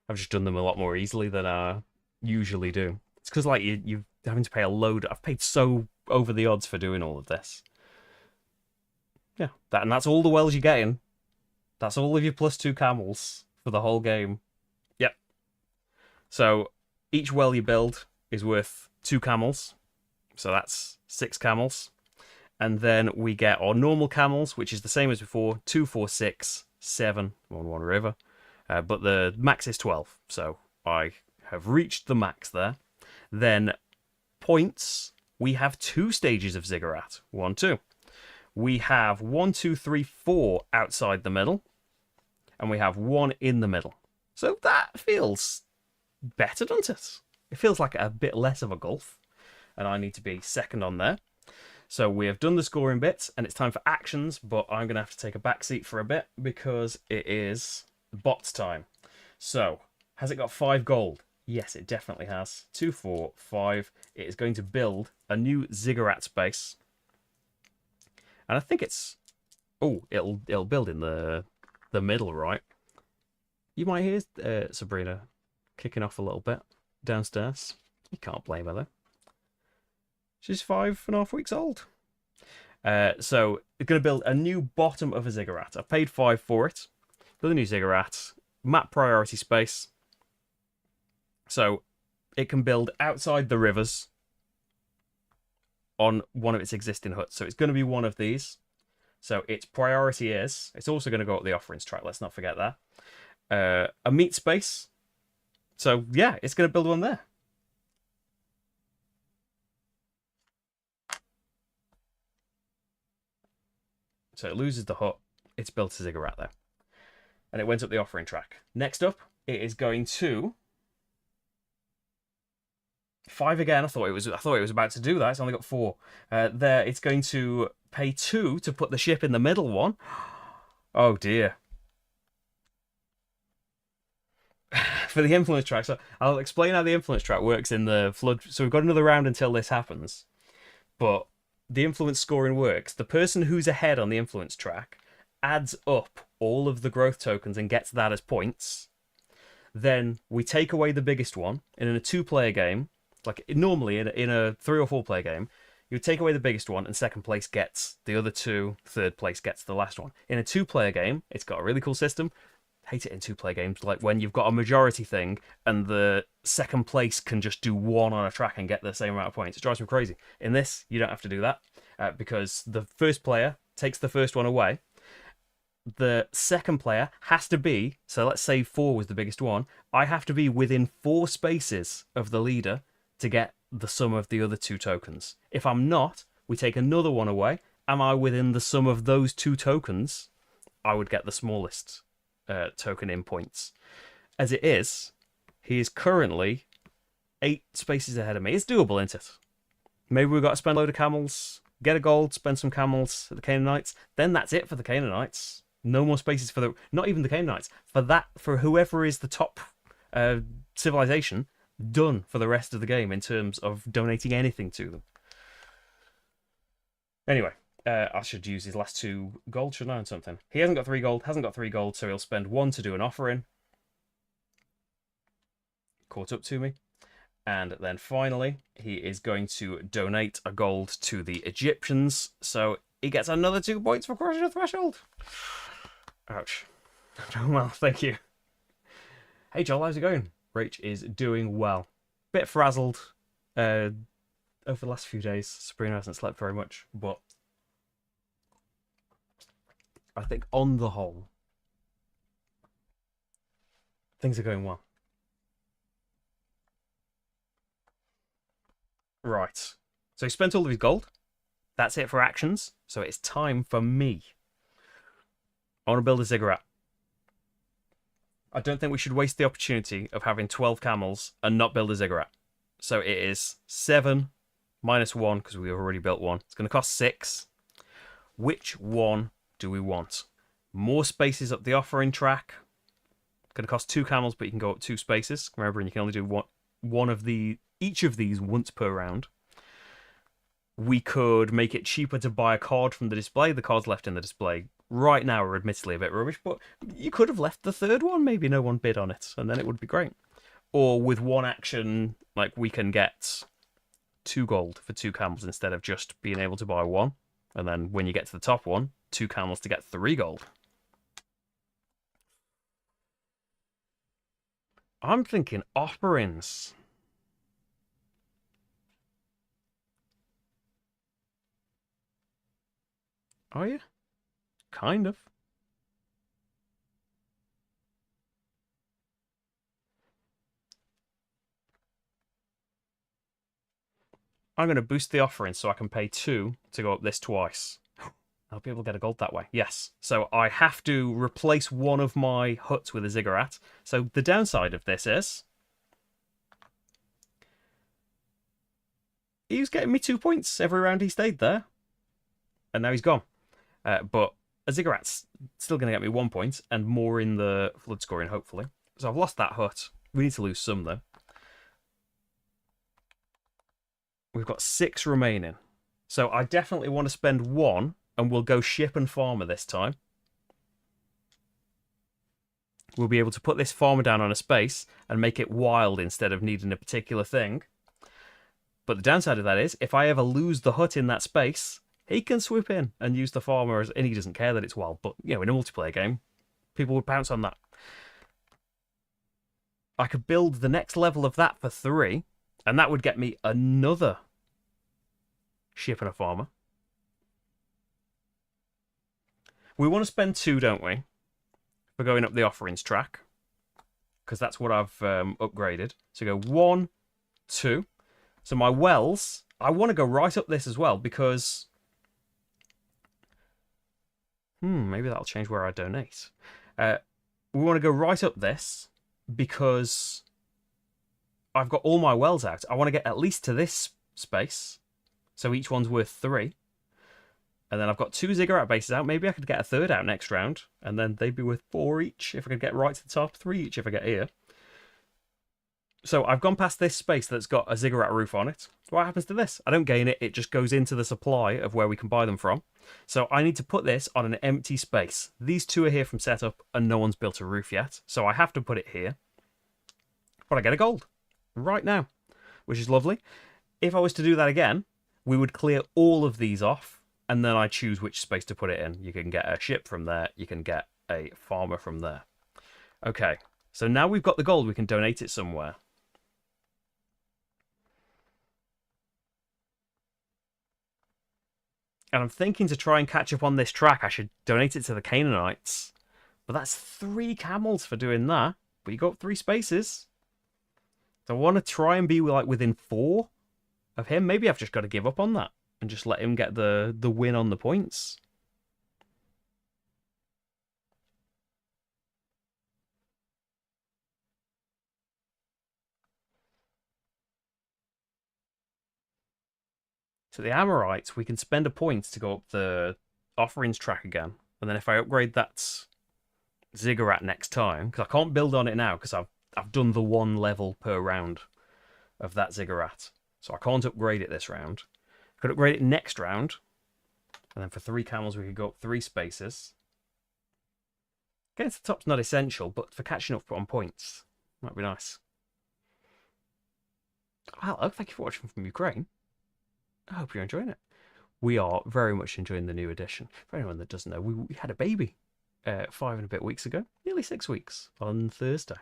I've just done them a lot more easily than I usually do. It's because like you're having to pay a load. I've paid so over the odds for doing all of this. Yeah, and that's all the wells you're getting. That's all of your +2 camels for the whole game. Yep. So each well you build is worth 2 camels. So that's 6 camels. And then we get our normal camels, which is the same as before. 2, 4, 6, 7 on one river. But the max is 12. So I have reached the max there. Then points, we have 2 stages of ziggurat. 1, 2. We have 1, 2, 3, 4 outside the middle. And we have 1 in the middle. So that feels better, doesn't it? It feels like a bit less of a gulf. And I need to be second on there. So we have done the scoring bits, and it's time for actions, but I'm going to have to take a back seat for a bit because it is bots time. So, has it got 5 gold? Yes, it definitely has. 2, 4, 5. It is going to build a new ziggurat space. And I think it's... Oh, it'll build in the middle, right? You might hear Sabrina kicking off a little bit downstairs. You can't blame her, though. She's 5.5 weeks old. So it's going to build a new bottom of a ziggurat. I've paid 5 for it. Build a new ziggurat. Map priority space. So it can build outside the rivers on one of its existing huts. So it's going to be one of these. So its priority is... It's also going to go up the offerings track. Let's not forget that. A meat space. So yeah, it's going to build one there. So it loses the hut. It's built a ziggurat there. And it went up the offering track. Next up, it is going to 5 again. I thought it was about to do that. It's only got 4. There, it's going to pay 2 to put the ship in the middle one. Oh dear. For the influence track, so I'll explain how the influence track works in the flood. So we've got another round until this happens. But the influence scoring works. The person who's ahead on the influence track adds up all of the growth tokens and gets that as points. Then we take away the biggest one. And in a 2-player game, like normally in a 3 or 4-player game, you would take away the biggest one and second place gets the other 2, third place gets the last one. In a 2-player game, it's got a really cool system. Hate it in 2-player games, like when you've got a majority thing and the second place can just do 1 on a track and get the same amount of points. It drives me crazy. In this, you don't have to do that because the first player takes the first one away. The second player has to be, so let's say 4 was the biggest one, I have to be within 4 spaces of the leader to get the sum of the other 2 tokens. If I'm not, we take another one away. Am I within the sum of those 2 tokens? I would get the smallest token in points. As it is, he is currently 8 spaces ahead of me. It's doable, isn't it? Maybe we've got to spend a load of camels, get a gold, spend some camels at the Canaanites. Then that's it for the Canaanites. No more spaces for not even the Canaanites. For whoever is the top civilization, done for the rest of the game in terms of donating anything to them. Anyway, I should use his last 2 gold, shouldn't I, on something? He hasn't got 3 gold, so he'll spend 1 to do an offering. Caught up to me. And then finally, he is going to donate a gold to the Egyptians, so he gets another 2 points for crossing the threshold. Ouch. Well, thank you. Hey Joel, how's it going? Rach is doing well. Bit frazzled over the last few days. Sabrina hasn't slept very much, but I think on the whole, things are going well. Right. So he spent all of his gold. That's it for actions. So it's time for me. I want to build a ziggurat. I don't think we should waste the opportunity of having 12 camels and not build a ziggurat. So it is 7 minus 1 because we've already built one. It's going to cost 6. Which one do we want? More spaces up the offering track. Going to cost 2 camels, but you can go up 2 spaces. Remember, you can only do each of these once per round. We could make it cheaper to buy a card from the display. The cards left in the display right now are admittedly a bit rubbish, but you could have left the third one. Maybe no one bid on it, and then it would be great. Or with one action, like we can get 2 gold for 2 camels instead of just being able to buy 1. And then when you get to the top one, 2 camels to get 3 gold. I'm thinking offerings. Are you? Kind of. I'm going to boost the offering so I can pay 2 to go up this twice. I'll be able to get a gold that way. Yes. So I have to replace one of my huts with a ziggurat. So the downside of this is he was getting me 2 points every round he stayed there. And now he's gone. But a ziggurat's still going to get me 1 point and more in the flood scoring, hopefully. So I've lost that hut. We need to lose some, though. We've got 6 remaining. So I definitely want to spend 1, and we'll go ship and farmer this time. We'll be able to put this farmer down on a space and make it wild instead of needing a particular thing. But the downside of that is, if I ever lose the hut in that space, he can swoop in and use the farmer, and he doesn't care that it's wild. But, in a multiplayer game, people would pounce on that. I could build the next level of that for 3, and that would get me another ship and a farmer. We want to spend 2, don't we? For going up the offerings track. Because that's what I've upgraded. So go 1, 2. So my wells, I want to go right up this as well because... maybe that'll change where I donate. We want to go right up this because I've got all my wells out. I want to get at least to this space. So each one's worth 3. And then I've got 2 ziggurat bases out. Maybe I could get a third out next round. And then they'd be worth 4 each if I could get right to the top. 3 each if I get here. So I've gone past this space that's got a ziggurat roof on it. What happens to this? I don't gain it. It just goes into the supply of where we can buy them from. So I need to put this on an empty space. These 2 are here from setup and no one's built a roof yet. So I have to put it here. But I get a gold right now, which is lovely. If I was to do that again, we would clear all of these off. And then I choose which space to put it in. You can get a ship from there. You can get a farmer from there. Okay, so now we've got the gold. We can donate it somewhere. And I'm thinking to try and catch up on this track, I should donate it to the Canaanites. But that's 3 camels for doing that. But you got 3 spaces. So I want to try and be like within 4 of him. Maybe I've just got to give up on that. And just let him get the win on the points. So the Amorites, we can spend a point to go up the offerings track again. And then if I upgrade that ziggurat next time, because I can't build on it now because I've done the 1 level per round of that ziggurat. So I can't upgrade it this round. Could upgrade it next round. And then for 3 camels, we could go up 3 spaces. Getting to the top's not essential, but for catching up on points, might be nice. Hello, thank you for watching from Ukraine. I hope you're enjoying it. We are very much enjoying the new edition. For anyone that doesn't know, we had a baby 5 and a bit weeks ago. Nearly 6 weeks on Thursday.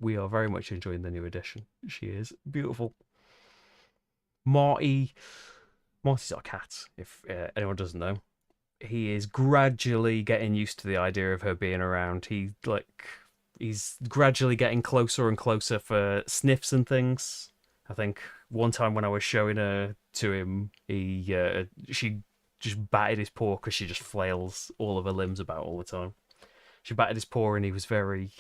We are very much enjoying the new edition. She is beautiful. Marty's our cat, if anyone doesn't know. He is gradually getting used to the idea of her being around. He's gradually getting closer and closer for sniffs and things. I think one time when I was showing her to him, she just batted his paw because she just flails all of her limbs about all the time. She batted his paw and he was very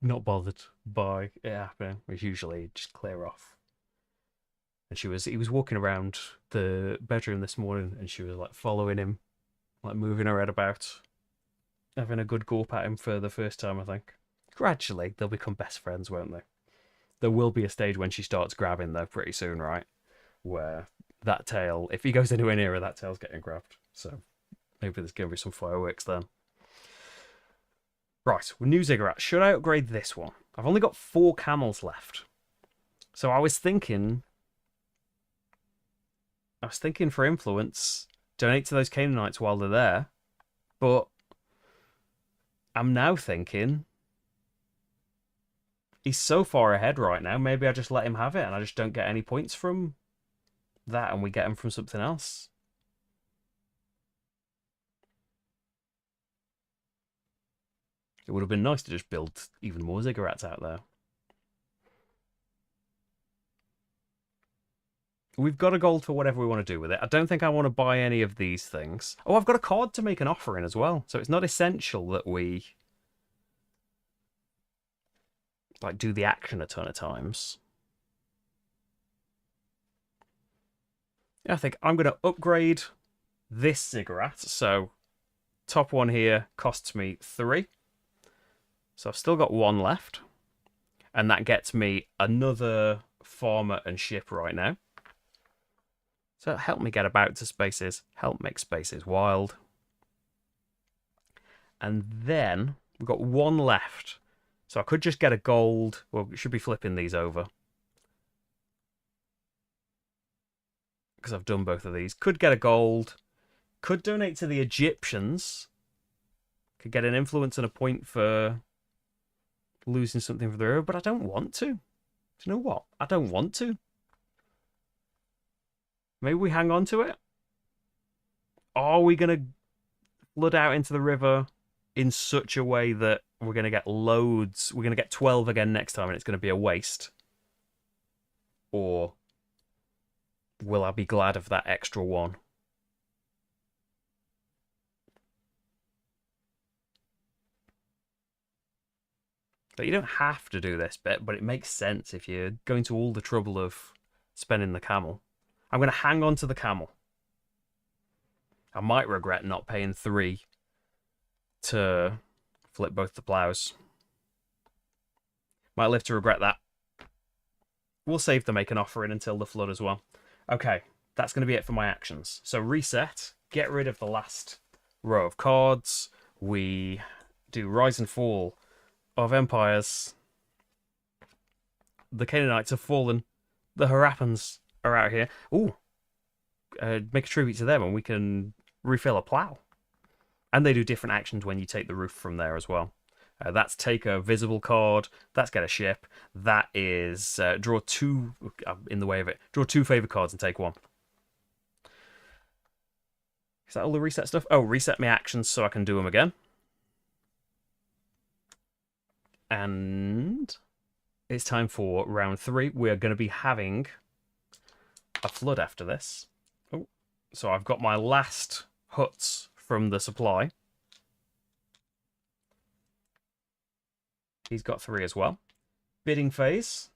not bothered by it happening, which usually just clear off. And he was walking around the bedroom this morning, and she was like following him, like moving her head about, having a good gulp at him for the first time, I think. Gradually, they'll become best friends, won't they? There will be a stage when she starts grabbing, though, pretty soon, right? Where that tail, if he goes anywhere near her, that tail's getting grabbed. So maybe there's going to be some fireworks then. Right, new ziggurat. Should I upgrade this one? I've only got 4 camels left. So I was thinking for influence, donate to those Canaanites while they're there. But I'm now thinking he's so far ahead right now, maybe I just let him have it and I just don't get any points from that and we get him from something else. It would have been nice to just build even more ziggurats out there. We've got a gold for whatever we want to do with it. I don't think I want to buy any of these things. Oh, I've got a card to make an offering as well. So it's not essential that we like do the action a ton of times. I think I'm going to upgrade this ziggurat. So top one here costs me 3. So I've still got 1 left. And that gets me another farmer and ship right now. So help me get about to spaces. Help make spaces wild. And then we've got 1 left. So I could just get a gold. Well, we should be flipping these over. Because I've done both of these. Could get a gold. Could donate to the Egyptians. Could get an influence and a point for losing something for the river. But I don't want to. Do you know what? I don't want to. Maybe we hang on to it. Are we going to flood out into the river in such a way that we're going to get loads? We're going to get 12 again next time and it's going to be a waste? Or will I be glad of that extra 1? But you don't have to do this bit, but it makes sense if you're going to all the trouble of spending the camel. I'm going to hang on to the camel. I might regret not paying 3 to flip both the plows. Might live to regret that. We'll save the make an offering until the flood as well. Okay, that's going to be it for my actions. So reset, get rid of the last row of cards. We do rise and fall of empires. The Canaanites have fallen. The Harappans are out here. Ooh, make a tribute to them and we can refill a plow. And they do different actions when you take the roof from there as well. That's take a visible card. That's get a ship. That is draw 2, in the way of it, draw 2 favor cards and take 1. Is that all the reset stuff? Oh, reset my actions so I can do them again. And it's time for round 3. We're going to be having a flood after this. Oh, so I've got my last huts from the supply. He's got 3 as well. Bidding phase,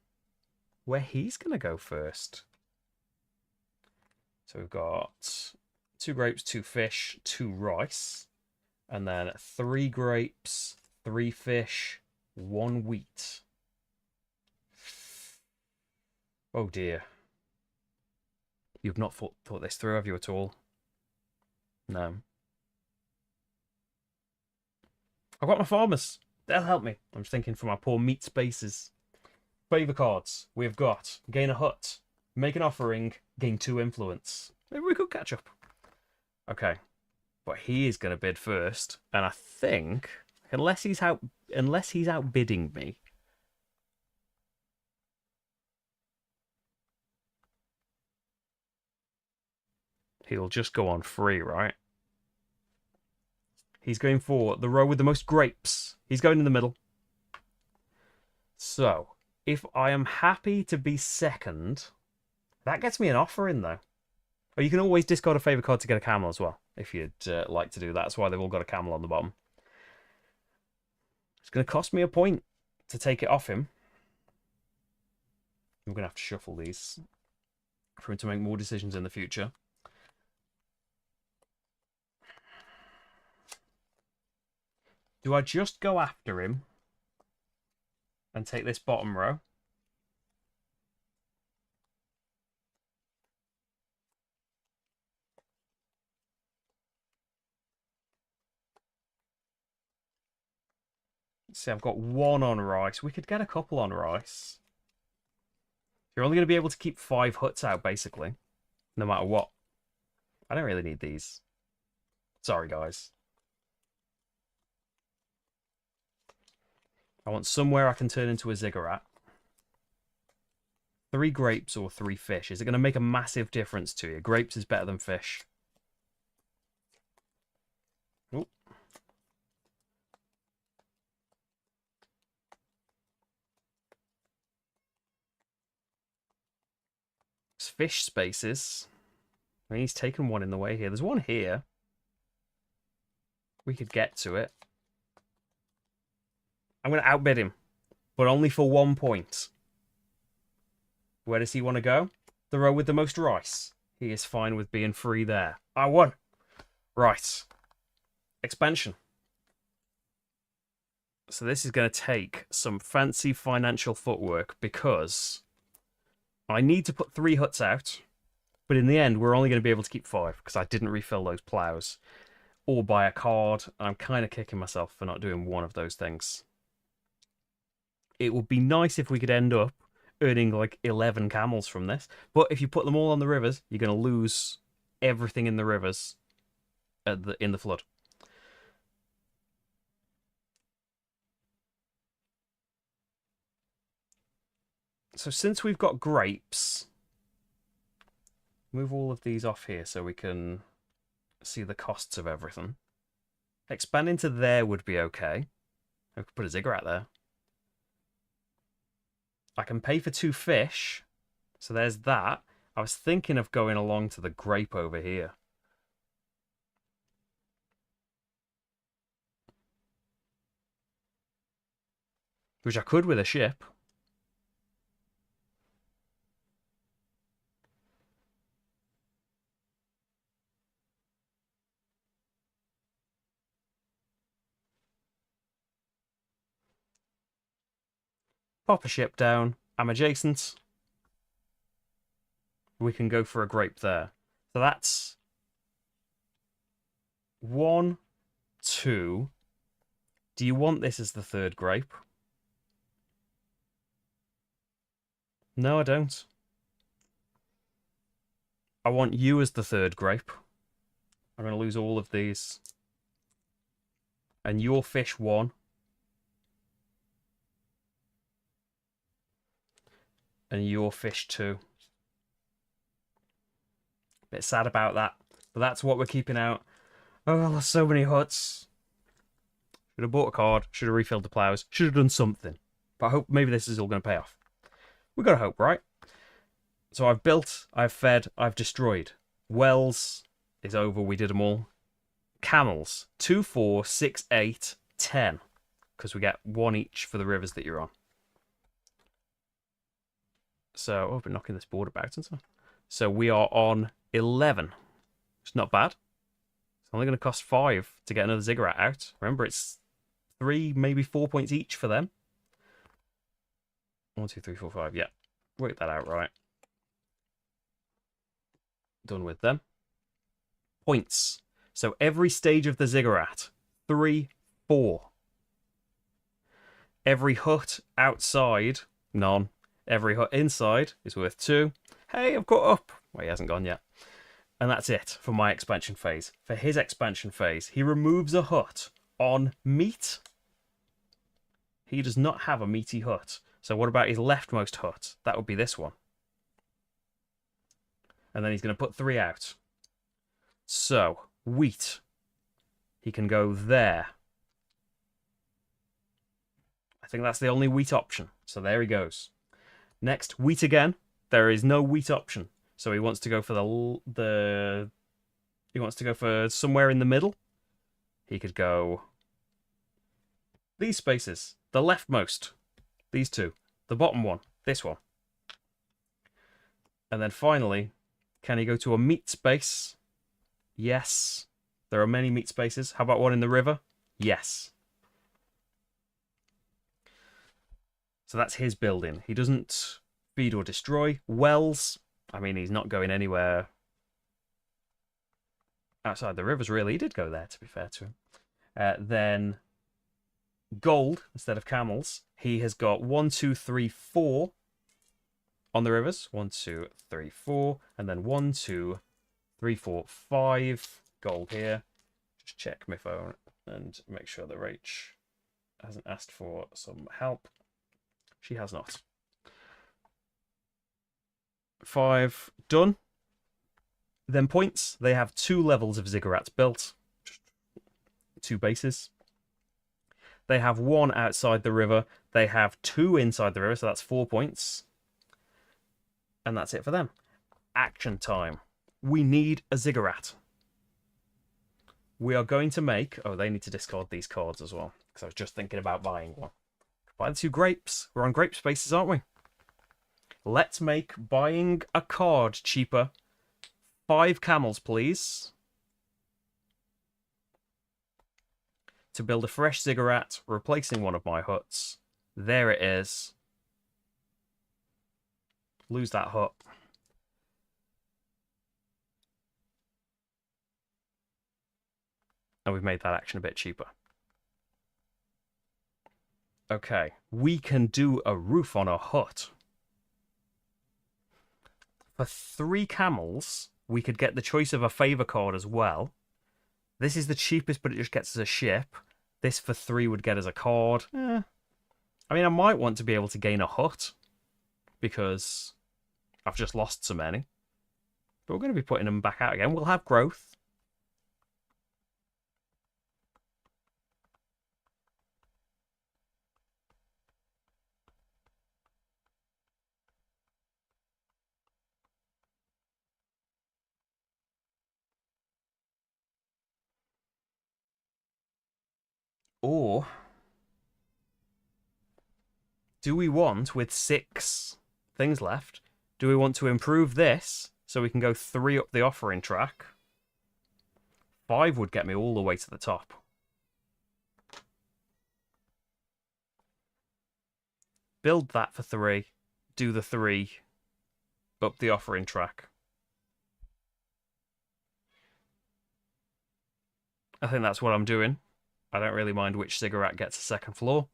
where he's going to go first. So we've got 2 grapes, 2 fish, 2 rice, and then 3 grapes, 3 fish, 1 wheat. Oh dear. You've not thought this through, have you, at all? No. I've got my farmers. They'll help me. I'm just thinking for my poor meat spaces. Favor cards. We've got gain a hut, make an offering, gain 2 influence. Maybe we could catch up. Okay. But he is going to bid first. And I think, unless he's outbidding me, he'll just go on free, right? He's going for the row with the most grapes. He's going in the middle. So, If I am happy to be second, that gets me an offer in, though. Or you can always discard a favour card to get a camel as well, if you'd like to do that. That's why they've all got a camel on the bottom. It's going to cost me a point to take it off him. I'm going to have to shuffle these for him to make more decisions in the future. Do I just go after him and take this bottom row? See, I've got one on rice. We could get a couple on rice. You're only going to be able to keep 5 huts out, basically. No matter what. I don't really need these. Sorry, guys. I want somewhere I can turn into a ziggurat. 3 grapes or 3 fish. Is it going to make a massive difference to you? Grapes is better than fish. Ooh. It's fish spaces. I mean, he's taken one in the way here. There's one here. We could get to it. I'm going to outbid him, but only for 1 point. Where does he want to go? The row with the most rice. He is fine with being free there. I won. Right. Expansion. So this is going to take some fancy financial footwork because I need to put 3 huts out. But in the end, we're only going to be able to keep 5 because I didn't refill those plows or buy a card. And I'm kind of kicking myself for not doing one of those things. It would be nice if we could end up earning like 11 camels from this. But if you put them all on the rivers, you're going to lose everything in the rivers in the flood. So since we've got grapes, move all of these off here so we can see the costs of everything. Expand into there would be okay. I could put a ziggurat there. I can pay for 2 fish. So there's that. I was thinking of going along to the grape over here. Which I could with a ship. Pop a ship down. I'm adjacent. We can go for a grape there. So that's 1, 2. Do you want this as the 3rd grape? No, I don't. I want you as the 3rd grape. I'm going to lose all of these. And your fish 1. And your fish 2. Bit sad about that. But that's what we're keeping out. Oh, there's so many huts. Should have bought a card. Should have refilled the plows. Should have done something. But I hope maybe this is all going to pay off. We've got to hope, right? So I've built, I've fed, I've destroyed. Wells is over. We did them all. Camels. 2, 4, 6, 8, 10. Because we get 1 each for the rivers that you're on. So, oh, I've been knocking this board about and so. So we are on 11. It's not bad. It's only going to cost 5 to get another ziggurat out. Remember, it's 3, maybe 4 points each for them. 1, 2, 3, 4, 5. Yeah, work that out right. Done with them. Points. So every stage of the ziggurat, 3, 4. Every hut outside, none. Every hut inside is worth 2. Hey, I've got up. Well, he hasn't gone yet. And that's it for my expansion phase. For his expansion phase, he removes a hut on meat. He does not have a meaty hut. So what about his leftmost hut? That would be this one. And then he's going to put 3 out. So, wheat. He can go there. I think that's the only wheat option. So there he goes. Next, wheat again. There is no wheat option. So he wants to go for he wants to go for somewhere in the middle. He could go these spaces. The leftmost. These two. The bottom one. This one. And then finally, can he go to a meat space? Yes. There are many meat spaces. How about one in the river? Yes. So that's his building. He doesn't feed or destroy. Wells. I mean, he's not going anywhere outside the rivers, really. He did go there, to be fair to him. Then gold instead of camels. He has got 1, 2, 3, 4 on the rivers. 1, 2, 3, 4. And then 1, 2, 3, 4, 5 gold here. Just check my phone and make sure that Rach hasn't asked for some help. She has not. 5 done. Then points. They have 2 levels of ziggurats built. 2 bases. They have 1 outside the river. They have 2 inside the river, so that's 4 points. And that's it for them. Action time. We need a ziggurat. We are going to make... Oh, they need to discard these cards as well, because I was just thinking about buying one. Buy the 2 grapes. We're on grape spaces, aren't we? Let's make buying a card cheaper. 5 camels, please. To build a fresh ziggurat, replacing one of my huts. There it is. Lose that hut. And we've made that action a bit cheaper. Okay, we can do a roof on a hut. For 3 camels, we could get the choice of a favor card as well. This is the cheapest, but it just gets us a ship. This for 3 would get us a card. I mean, I might want to be able to gain a hut, because I've just lost so many. But we're going to be putting them back out again. We'll have growth. Or do we want, with 6 things left, do we want to improve this so we can go 3 up the offering track? 5 would get me all the way to the top. Build that for 3. Do the 3 up the offering track. I think that's what I'm doing. I don't really mind which ziggurat gets a second floor.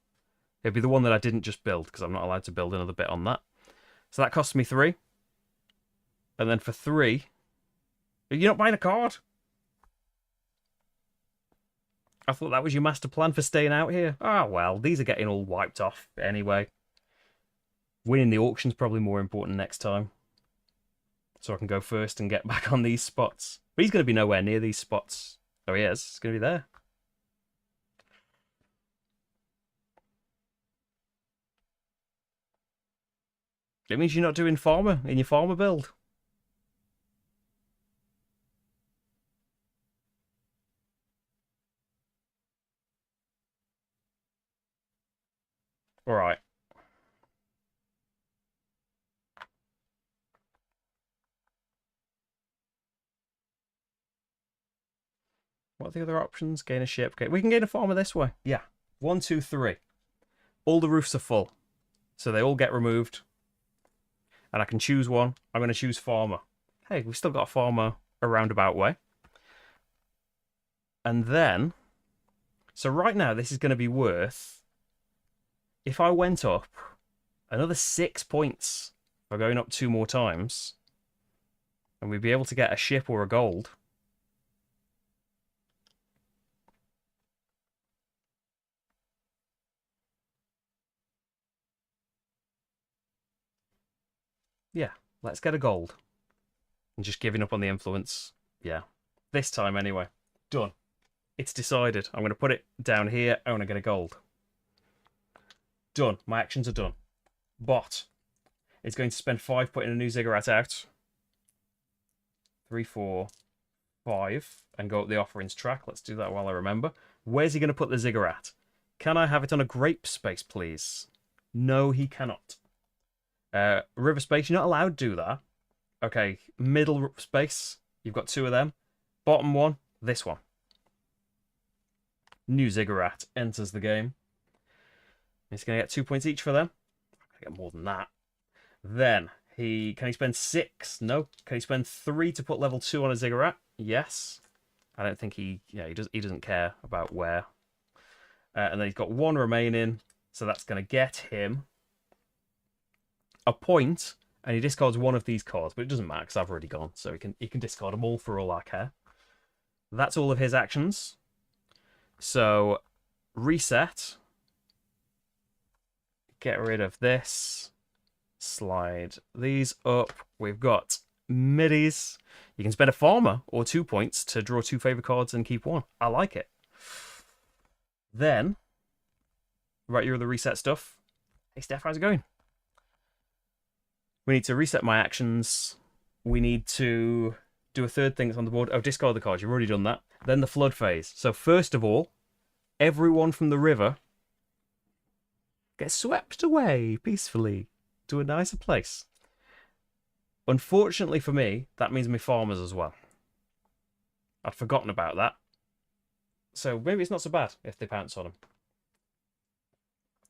It'd be the one that I didn't just build, because I'm not allowed to build another bit on that. So that costs me 3. And then for 3... You're not buying a card? I thought that was your master plan for staying out here. Ah, well, these are getting all wiped off anyway. Winning the auction's probably more important next time. So I can go first and get back on these spots. But he's going to be nowhere near these spots. Oh, he is. He's going to be there. It means you're not doing farmer in your farmer build. Alright. What are the other options? Gain a ship. Okay, we can gain a farmer this way. Yeah. 1, 2, 3. All the roofs are full. So they all get removed. And I can choose one. I'm going to choose farmer. Hey, we've still got a farmer a roundabout way. And then... So right now, this is going to be worth... If I went up another 6 points by going up 2 more times, and we'd be able to get a ship or a gold... Yeah, let's get a gold. And just giving up on the influence. Yeah. This time, anyway. Done. It's decided. I'm going to put it down here. I want to get a gold. Done. My actions are done. But is going to spend 5 putting a new ziggurat out. 3, 4, 5. And go up the offerings track. Let's do that while I remember. Where's he going to put the ziggurat? Can I have it on a grape space, please? No, he cannot. River space, you're not allowed to do that. Okay, middle space. You've got 2 of them. Bottom one, this one. New ziggurat enters the game. He's going to get 2 points each for them. I get more than that. Then, can he spend 6? No. Can he spend 3 to put level 2 on a ziggurat? Yes. I don't think he doesn't care about where. And then he's got 1 remaining. So that's going to get him a point. And he discards 1 of these cards. But it doesn't matter because I've already gone. So he can discard them all for all I care. That's all of his actions. So, reset. Get rid of this. Slide these up. We've got middies. You can spend a farmer or 2 points to draw 2 favor cards and keep 1. I like it. Then, right here are the reset stuff. Hey Steph, how's it going? We need to reset my actions. We need to do a third thing that's on the board. Oh, discard the cards. You've already done that. Then the flood phase. So first of all, everyone from the river gets swept away peacefully to a nicer place. Unfortunately for me, that means my farmers as well. I'd forgotten about that. So maybe it's not so bad if they pounce on them.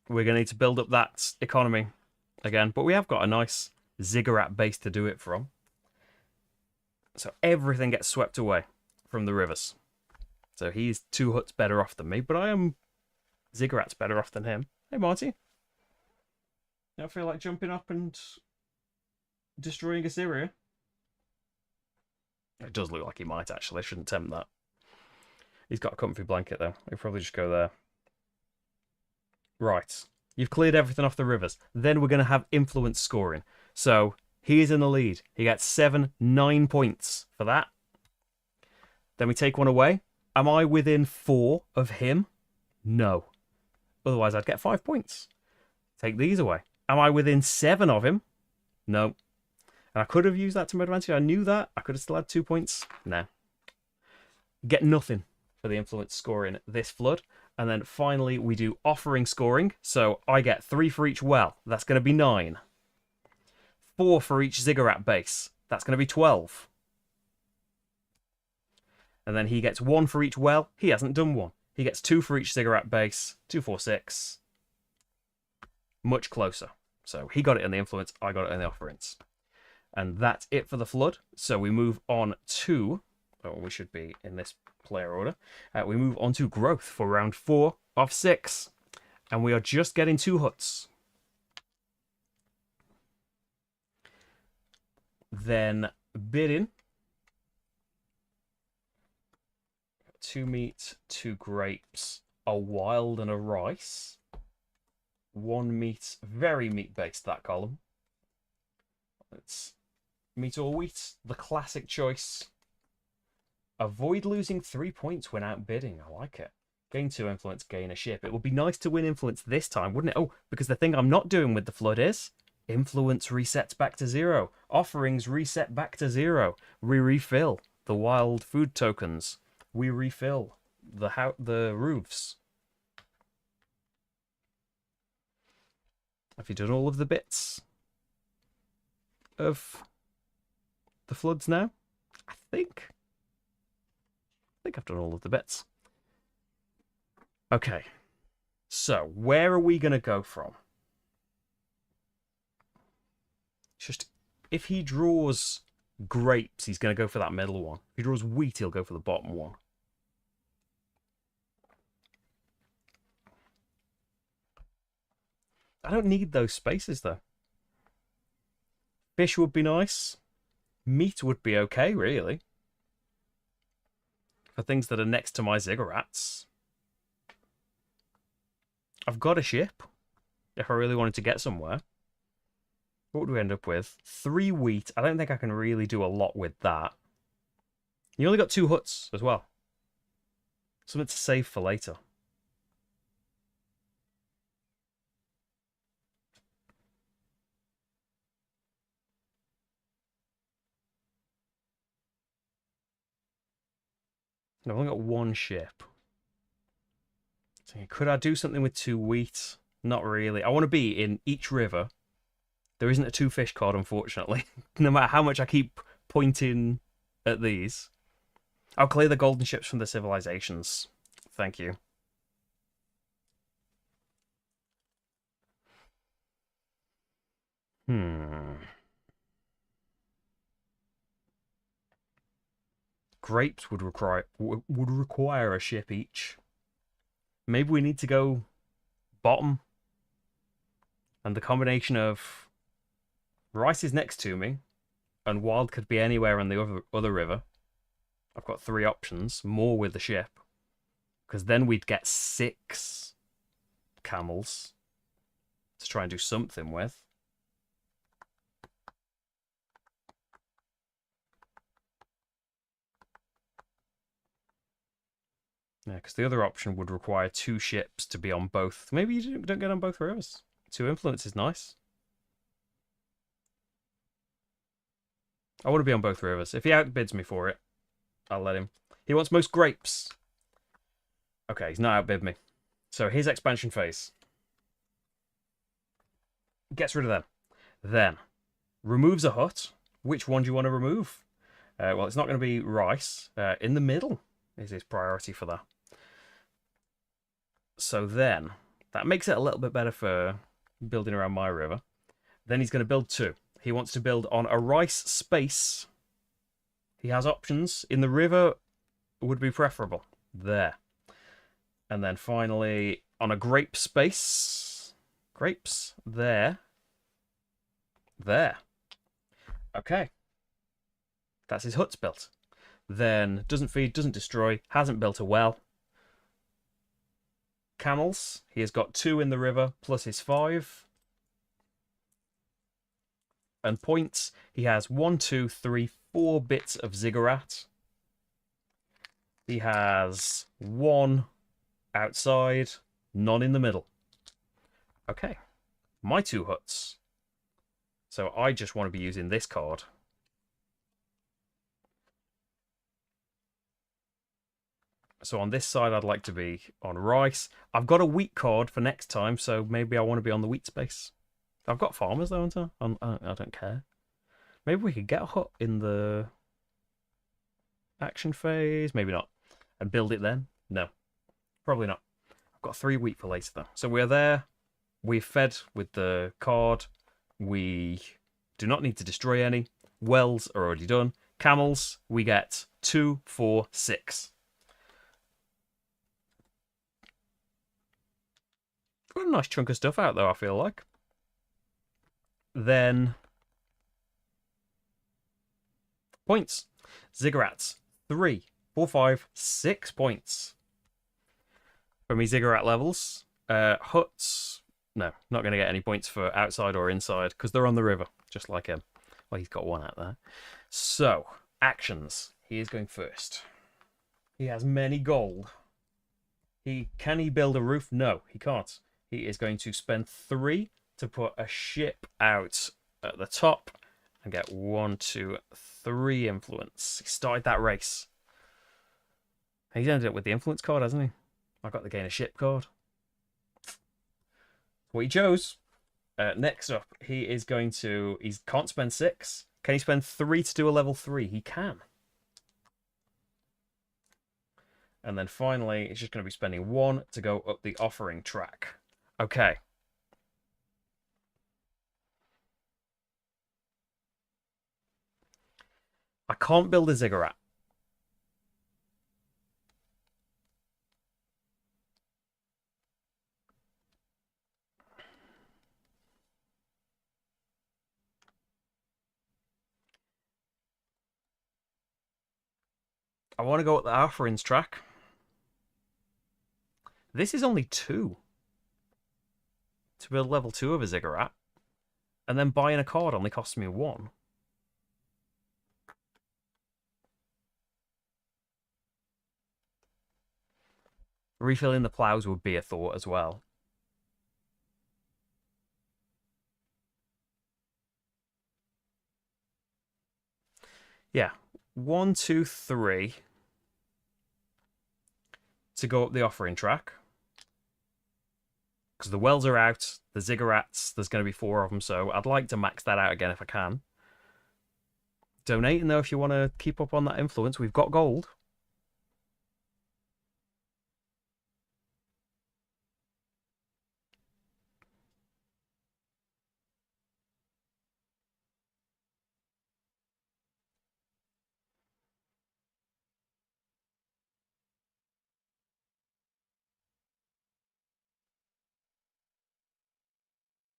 We're going to need to build up that economy again. But we have got a nice ziggurat base to do it from. So everything gets swept away from the rivers. So he's 2 huts better off than me. But I am ziggurat's better off than him. Hey, Marty. You don't feel like jumping up and destroying Assyria? It does look like he might, actually. I shouldn't tempt that. He's got a comfy blanket, though. He'll probably just go there. Right. You've cleared everything off the rivers. Then we're going to have influence scoring. So, he is in the lead. He gets 7, 9 points for that. Then we take 1 away. Am I within 4 of him? No. Otherwise, I'd get 5 points. Take these away. Am I within 7 of him? No. And I could have used that to my advantage. I knew that. I could have still had 2 points. No. Get nothing for the influence scoring this flood. And then finally, we do offering scoring. So I get 3 for each well. That's going to be 9. 4 for each ziggurat base. That's going to be 12. And then he gets 1 for each well. He hasn't done 1. He gets 2 for each ziggurat base. 2, 4, 6. Much closer. So he got it in the influence. I got it in the offerings. And that's it for the flood. So we move on to... Oh, we should be in this player order. We move on to growth for round 4 of 6. And we are just getting 2 huts. Then bidding. 2 meat, 2 grapes, a wild and a rice. 1 meat, very meat-based, that column. It's meat or wheat, the classic choice. Avoid losing 3 points when outbidding. I like it. Gain 2 influence, gain a ship. It would be nice to win influence this time, wouldn't it? Oh, because the thing I'm not doing with the flood is influence resets back to 0. Offerings reset back to 0. We refill the wild food tokens. We refill the roofs. Have you done all of the bits of the floods now? I think I've done all of the bits. Okay, so where are we going to go from? Just if he draws grapes, he's going to go for that middle one. If he draws wheat, he'll go for the bottom one. I don't need those spaces, though. Fish would be nice. Meat would be okay, really. For things that are next to my ziggurats. I've got a ship. If I really wanted to get somewhere. What would we end up with? 3 wheat. I don't think I can really do a lot with that. You only got 2 huts as well. Something to save for later. I've only got one ship. So could I do something with 2 wheat? Not really. I want to be in each river. There isn't a 2 fish card, unfortunately. No matter how much I keep pointing at these. I'll clear the golden ships from the civilizations. Thank you. Grapes would require a ship each. Maybe we need to go bottom. And the combination of rice is next to me, and wild could be anywhere on the other river. I've got 3 options, more with the ship, because then we'd get 6 camels to try and do something with. Yeah, because the other option would require 2 ships to be on both. Maybe you don't get on both rivers. 2 influence is nice. I want to be on both rivers. If he outbids me for it, I'll let him. He wants most grapes. Okay, he's not outbid me. So his expansion phase. Gets rid of them. Then, removes a hut. Which one do you want to remove? Well, it's not going to be rice. In the middle is his priority for that. So then, that makes it a little bit better for building around my river. Then he's going to build 2. He wants to build on a rice space. He has options. In the river would be preferable. There. And then finally, on a grape space. Grapes. There. There. Okay. That's his hut's built. Then doesn't feed, doesn't destroy, hasn't built a well. Camels. He has got 2 in the river, plus his 5. And points. He has 1, 2, 3, 4 bits of ziggurat. He has 1 outside, none in the middle. Okay. My 2 huts. So I just want to be using this card. So on this side, I'd like to be on rice. I've got a wheat card for next time, so maybe I want to be on the wheat space. I've got farmers, though, haven't I? I don't care. Maybe we could get a hut in the action phase. Maybe not. And build it then? No. Probably not. I've got 3 wheat for later, though. So we're there. We've fed with the card. We do not need to destroy any. Wells are already done. Camels, we get 2, 4, 6. Got a nice chunk of stuff out, though, I feel like. Then points. Ziggurats. 3, 4, 5, 6 points. For me, ziggurat levels. Huts. No, not going to get any points for outside or inside because they're on the river, just like him. Well, he's got 1 out there. So, actions. He is going first. He has many gold. Can he build a roof? No, he can't. He is going to spend 3 to put a ship out at the top and get 1, 2, 3 influence. He started that race. He's ended up with the influence card, hasn't he? I got the gain a ship card. What he chose. Next up, he is going to... He can't spend 6. Can he spend 3 to do a level 3? He can. And then finally, he's just going to be spending 1 to go up the offering track. Okay. I can't build a ziggurat. I want to go up the offerings track. This is only 2. To build level 2 of a ziggurat. And then buying a card only costs me 1. Refilling the plows would be a thought as well. Yeah. 1, 2, 3. to go up the offering track. Because the wells are out, the ziggurats, there's going to be 4 of them, so I'd like to max that out again if I can. Donating, though, if you want to keep up on that influence. We've got gold.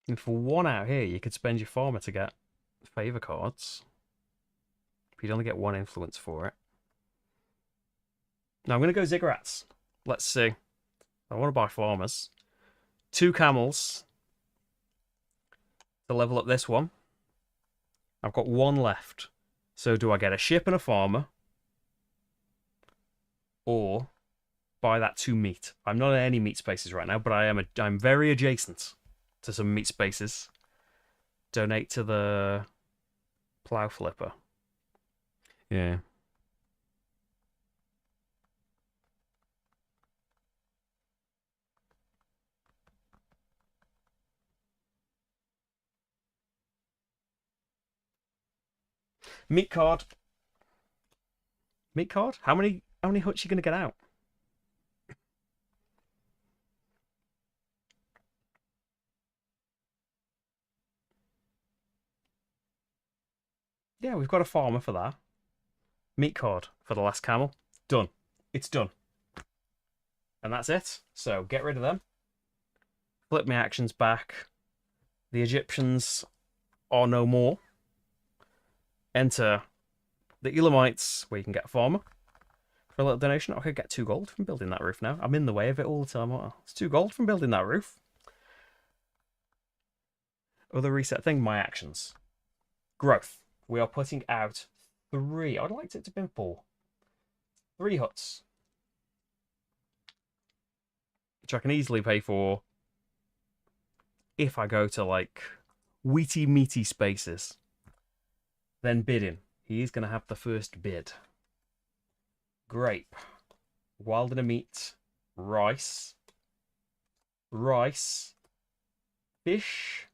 And for 1 out here, you could spend your farmer to get favour cards. But you'd only get 1 influence for it. Now I'm going to go ziggurats. Let's see. I want to buy farmers. 2 camels to level up this one. I've got 1 left. So do I get a ship and a farmer? Or buy that 2 meat? I'm not in any meat spaces right now, but I'm very adjacent to some meat spaces. Donate to the plow flipper. Yeah. Meat card. Meat card? How many huts are you gonna get out? Yeah, we've got a farmer for that. Meat card for the last camel. Done. It's done. And that's it. So get rid of them. Flip my actions back. The Egyptians are no more. Enter the Elamites, where you can get a farmer for a little donation. I could get 2 gold from building that roof now. I'm in the way of it all the time. It's 2 gold from building that roof. Other reset thing, my actions. Growth. We are putting out 3. I'd like it to have been 4. 3 huts. Which I can easily pay for if I go to, like, wheaty meaty spaces. Then bidding. He is going to have the first bid. Grape. Wild and a meat. Rice. Rice. Fish.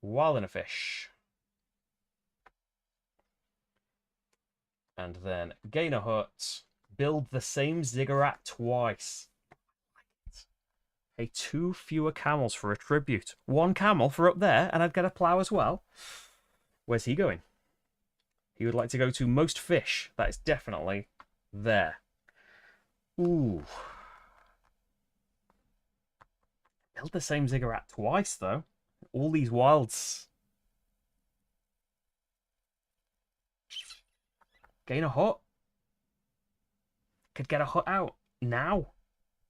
Wild and a fish. And then gain a hut. Build the same ziggurat twice. Pay 2 fewer camels for a tribute. 1 camel for up there, and I'd get a plough as well. Where's he going? He would like to go to most fish. That is definitely there. Ooh. Build the same ziggurat twice, though. All these wilds. Gain a hut. Could get a hut out now.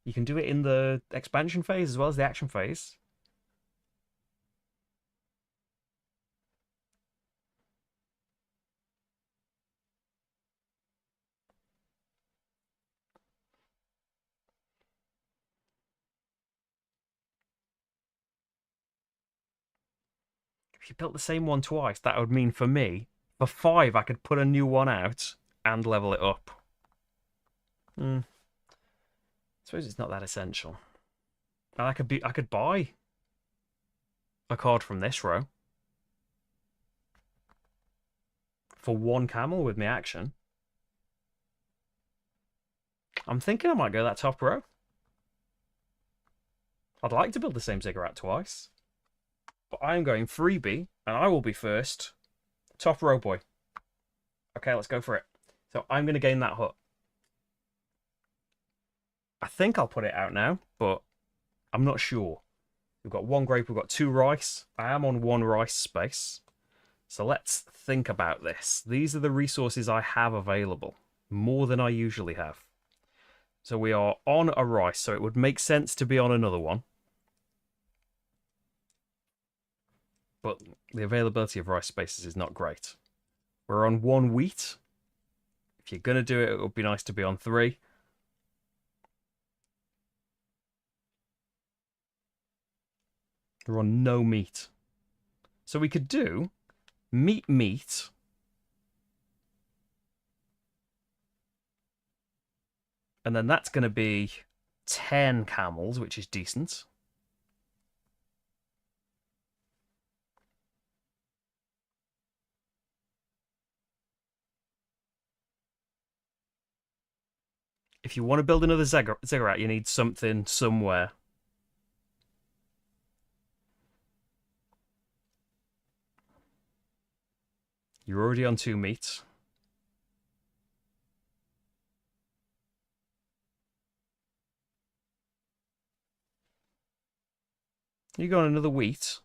You can do it in the expansion phase as well as the action phase. If you built the same one twice, that would mean for me, for 5, I could put a new one out and level it up. I suppose it's not that essential. And I could buy a card from this row for 1 camel with my action. I'm thinking I might go that top row. I'd like to build the same ziggurat twice. But I'm going freebie, and I will be first. Top row boy. Okay, let's go for it. So I'm going to gain that hut. I think I'll put it out now, but I'm not sure. We've got 1 grape, we've got 2 rice. I am on 1 rice space. So let's think about this. These are the resources I have available. More than I usually have. So we are on a rice, so it would make sense to be on another one. But the availability of rice spaces is not great. We're on 1 wheat. If you're going to do it, it would be nice to be on 3. We're on no meat. So we could do meat. And then that's going to be 10 camels, which is decent. If you want to build another ziggurat, you need something somewhere. You're already on 2 meat. You go on another wheat.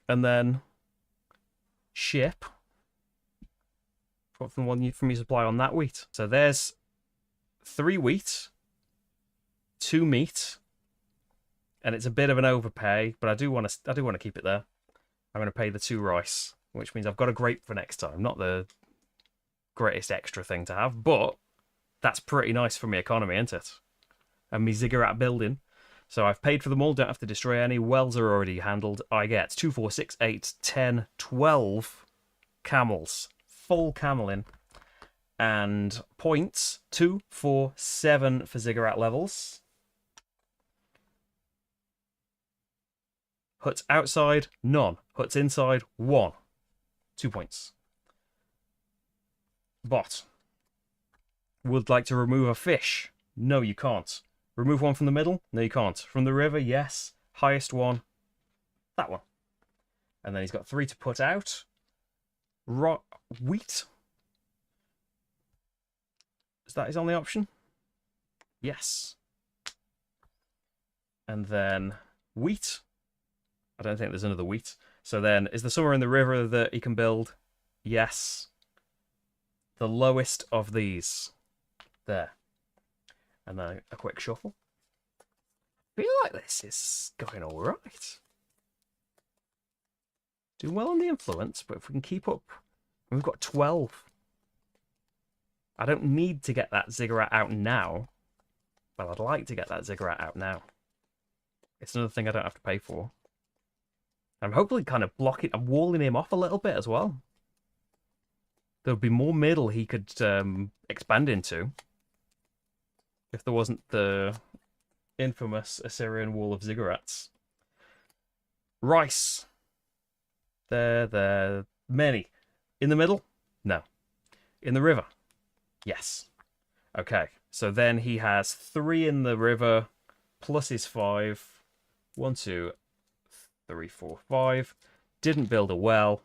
And then ship from your supply on that wheat. So there's 3 wheat, 2 meat, and it's a bit of an overpay, but I do want to keep it there. I'm going to pay the 2 rice, which means I've got a grape for next time. Not the greatest extra thing to have, but that's pretty nice for my economy, isn't it? And me ziggurat building. So I've paid for them all, don't have to destroy any. Wells are already handled. I get 2, 4, 6, 8, 10, 12 camels. Full cameling. And points 2, 4, 7 for ziggurat levels. Huts outside, none. Huts inside, 1. 2 points. Bot. Would like to remove a fish. No, you can't. Remove one from the middle? No, you can't. From the river, yes. Highest one. That one. And then he's got 3 to put out. Wheat. Is that his only option? Yes. And then wheat. I don't think there's another wheat. So then, is there somewhere in the river that he can build? Yes. The lowest of these. There. And then a quick shuffle. I feel like this is going all right. Doing well on the influence, but if we can keep up, we've got 12. I don't need to get that ziggurat out now, but I'd like to get that ziggurat out now. It's another thing I don't have to pay for. I'm hopefully kind of I'm walling him off a little bit as well. There would be more middle he could expand into if there wasn't the infamous Assyrian wall of ziggurats. Rice. There. Many. In the middle? No. In the river? Yes. Okay. So then he has 3 in the river plus his 5. 1, 2, 3, 4, 5. Didn't build a well.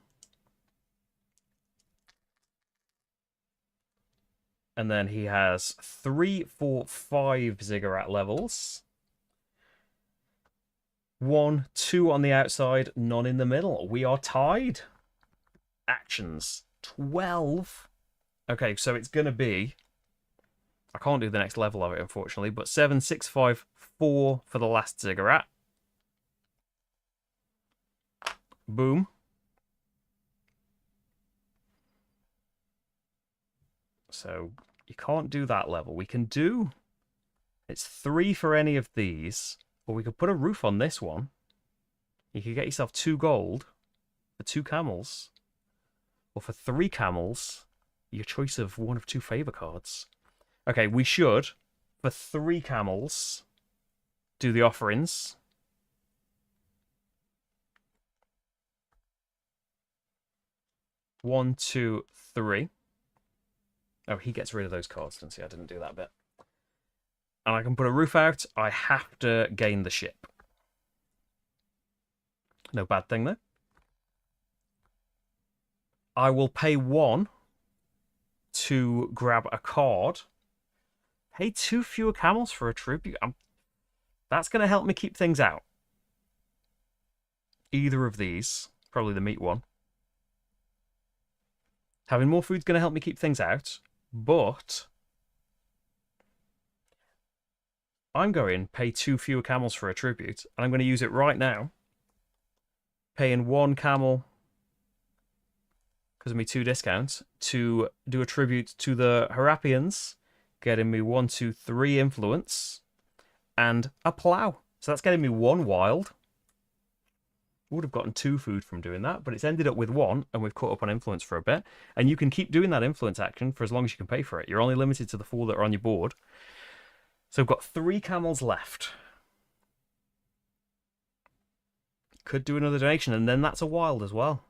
And then he has 3, 4, 5 ziggurat levels. 1, 2 on the outside, none in the middle. We are tied. Actions. 12. Okay, so it's going to be... I can't do the next level of it, unfortunately, but 7, 6, 5, 4 for the last ziggurat. Boom. So you can't do that level. We can do... It's 3 for any of these, but we could put a roof on this one. You could get yourself 2 gold for 2 camels. Or for 3 camels, your choice of 1 of 2 favor cards. Okay, we should, for 3 camels, do the offerings. One, 2, 3. Oh, he gets rid of those cards. Didn't see, I didn't do that bit. And I can put a roof out. I have to gain the ship. No bad thing, though. I will pay 1 to grab a card. Pay 2 fewer camels for a tribute. That's going to help me keep things out. Either of these. Probably the meat one. Having more food's going to help me keep things out. But I'm going to pay 2 fewer camels for a tribute. And I'm going to use it right now. Paying 1 camel, because of me 2 discounts, to do a tribute to the Harapians, getting me 1, 2, 3 influence, and a plough. So that's getting me 1 wild. Would have gotten 2 food from doing that, but it's ended up with 1, and we've caught up on influence for a bit. And you can keep doing that influence action for as long as you can pay for it. You're only limited to the 4 that are on your board. So we've got 3 camels left. Could do another donation, and then that's a wild as well.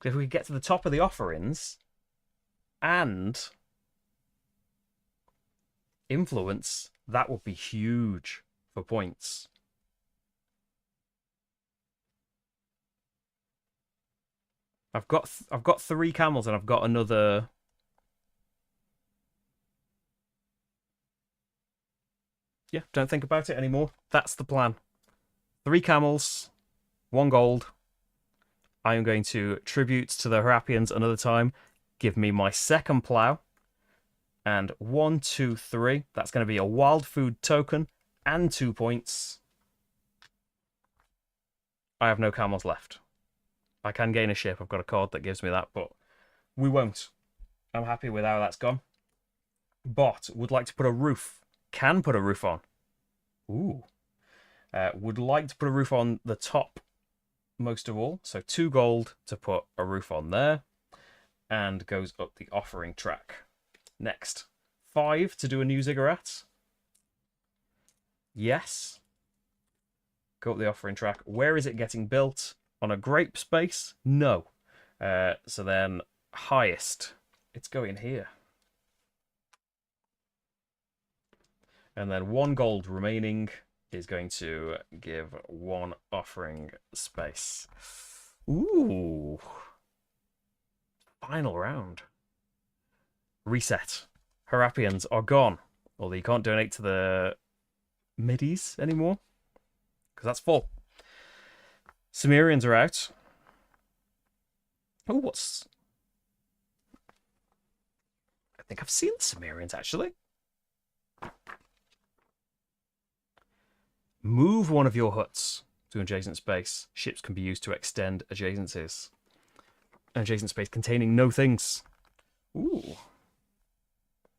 If we could get to the top of the offerings and influence, that would be huge for points. I've got 3 camels and I've got another. Yeah, don't think about it anymore. That's the plan. 3 camels, 1 gold. I am going to tribute to the Harapians another time. Give me my second plow. And 1, 2, 3. That's going to be a wild food token and 2 points. I have no camels left. I can gain a ship. I've got a card that gives me that, but we won't. I'm happy with how that's gone. But would like to put a roof. Can put a roof on. Ooh. Would like to put a roof on the top most of all. So 2 gold to put a roof on there. And goes up the offering track. Next. 5 to do a new ziggurat. Yes. Go up the offering track. Where is it getting built? On a grape space? No. So then highest. It's going here. And then 1 gold remaining is going to give 1 offering space. Ooh. Final round. Reset. Harapians are gone. Although you can't donate to the middies anymore. Because that's full. Sumerians are out. Oh, what's... I think I've seen the Sumerians, actually. Move one of your huts to adjacent space. Ships can be used to extend adjacencies. An adjacent space containing no things. Ooh.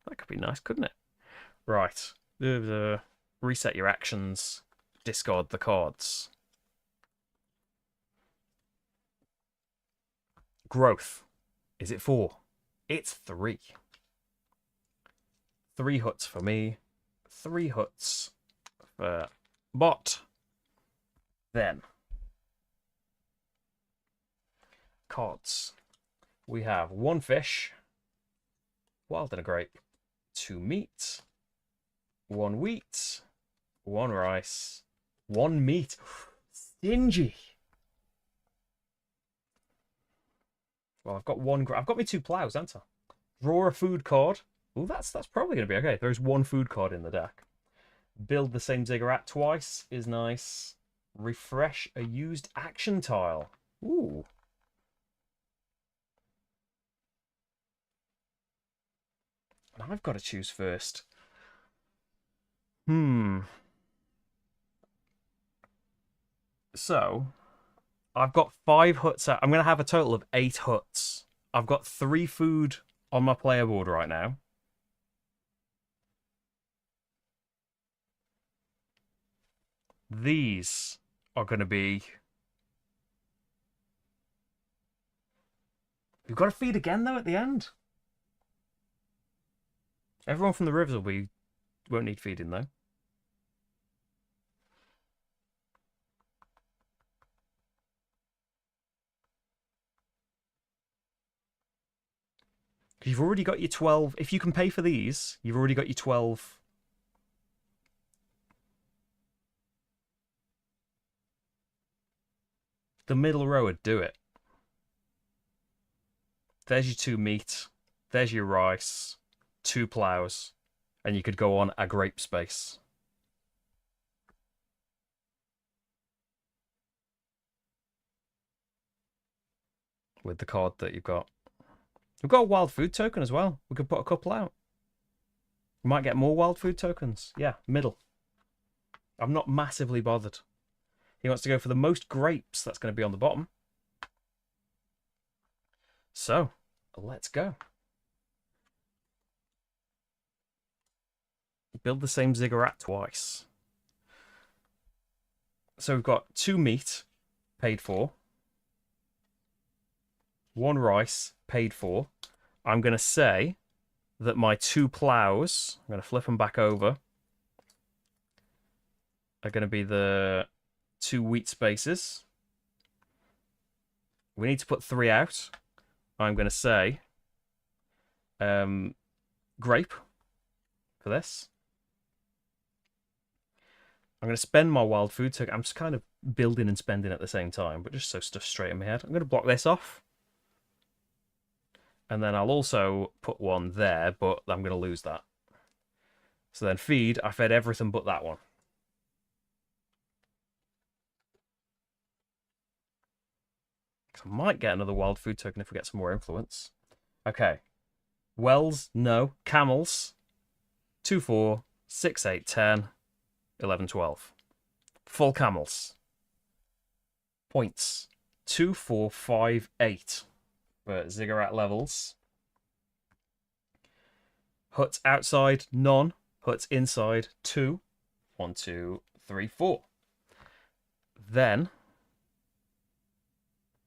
That could be nice, couldn't it? Right. Reset your actions. Discard the cards. Growth. Is it 4? It's 3. 3 huts for me. 3 huts for bot. Then. Cards. We have 1 fish. Wild and a grape. 2 meat. 1 wheat. 1 rice. 1 meat. Stingy. Well, I've got I've got me 2 plows, haven't I? Draw a food card. Oh, that's probably going to be okay. There's 1 food card in the deck. Build the same ziggurat twice is nice. Refresh a used action tile. Ooh. And I've got to choose first. So, I've got 5 huts out. I'm going to have a total of 8 huts. I've got 3 food on my player board right now. These are going to be... We've got to feed again, though, at the end. Everyone from the rivers won't need feeding, though. You've already got your 12. If you can pay for these, you've already got your 12. The middle row would do it. There's your 2 meat. There's your rice. 2 plows. And you could go on a grape space. With the card that you've got. We've got a wild food token as well. We could put a couple out. We might get more wild food tokens. Yeah, middle. I'm not massively bothered. He wants to go for the most grapes. That's going to be on the bottom. So, let's go. Build the same ziggurat twice. So we've got 2 meat. paid for. 1 rice, paid for. I'm going to say that my 2 plows, I'm going to flip them back over, are going to be the 2 wheat spaces. We need to put 3 out. I'm going to say grape for this. I'm going to spend my wild food token. I'm just kind of building and spending at the same time, but just so stuff's straight in my head. I'm going to block this off. And then I'll also put 1 there, but I'm going to lose that. So then feed, I fed everything but that one. I might get another wild food token if we get some more influence. Okay. Wells, no. Camels. 2, 4, 6, 8, 10, 11, 12. Full camels. Points. 2, 4, 5, 8 for ziggurat levels. Huts outside, none. Huts inside, 2. 1, 2, 3, 4. Then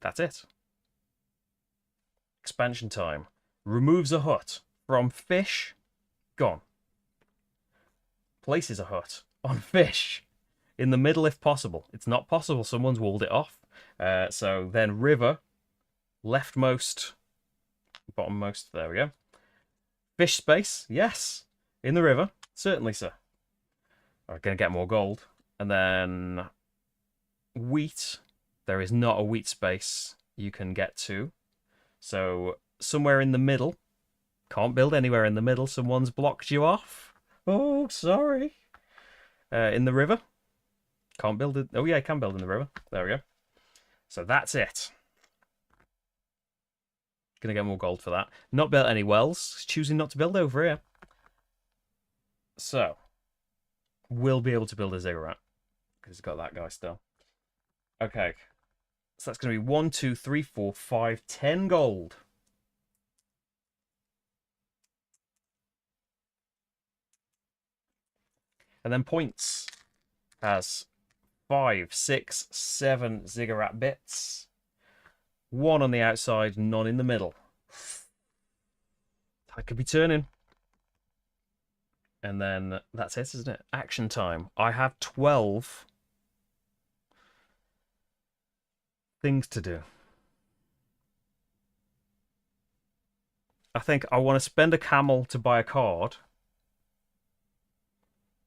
that's it. Expansion time. Removes a hut. From fish, gone. Places a hut on fish. In the middle if possible. It's not possible. Someone's walled it off. So then river, leftmost, bottommost. There we go. Fish space, yes. In the river, certainly, sir. I'm going to get more gold. And then wheat. There is not a wheat space you can get to. So somewhere in the middle. Can't build anywhere in the middle. Someone's blocked you off. Oh, sorry. In the river. Can't build it. Oh, yeah, I can build in the river. There we go. So that's it. Gonna get more gold for that. Not built any wells. Choosing not to build over here. So, we'll be able to build a ziggurat. Because it's got that guy still. Okay. So that's going to be 1, 2, 3, 4, 5, 10 gold. And then points has 5, 6, 7 ziggurat bits. 1 on the outside, none in the middle. I could be turning. And then that's it, isn't it? Action time. I have 12 things to do. I think I want to spend a camel to buy a card.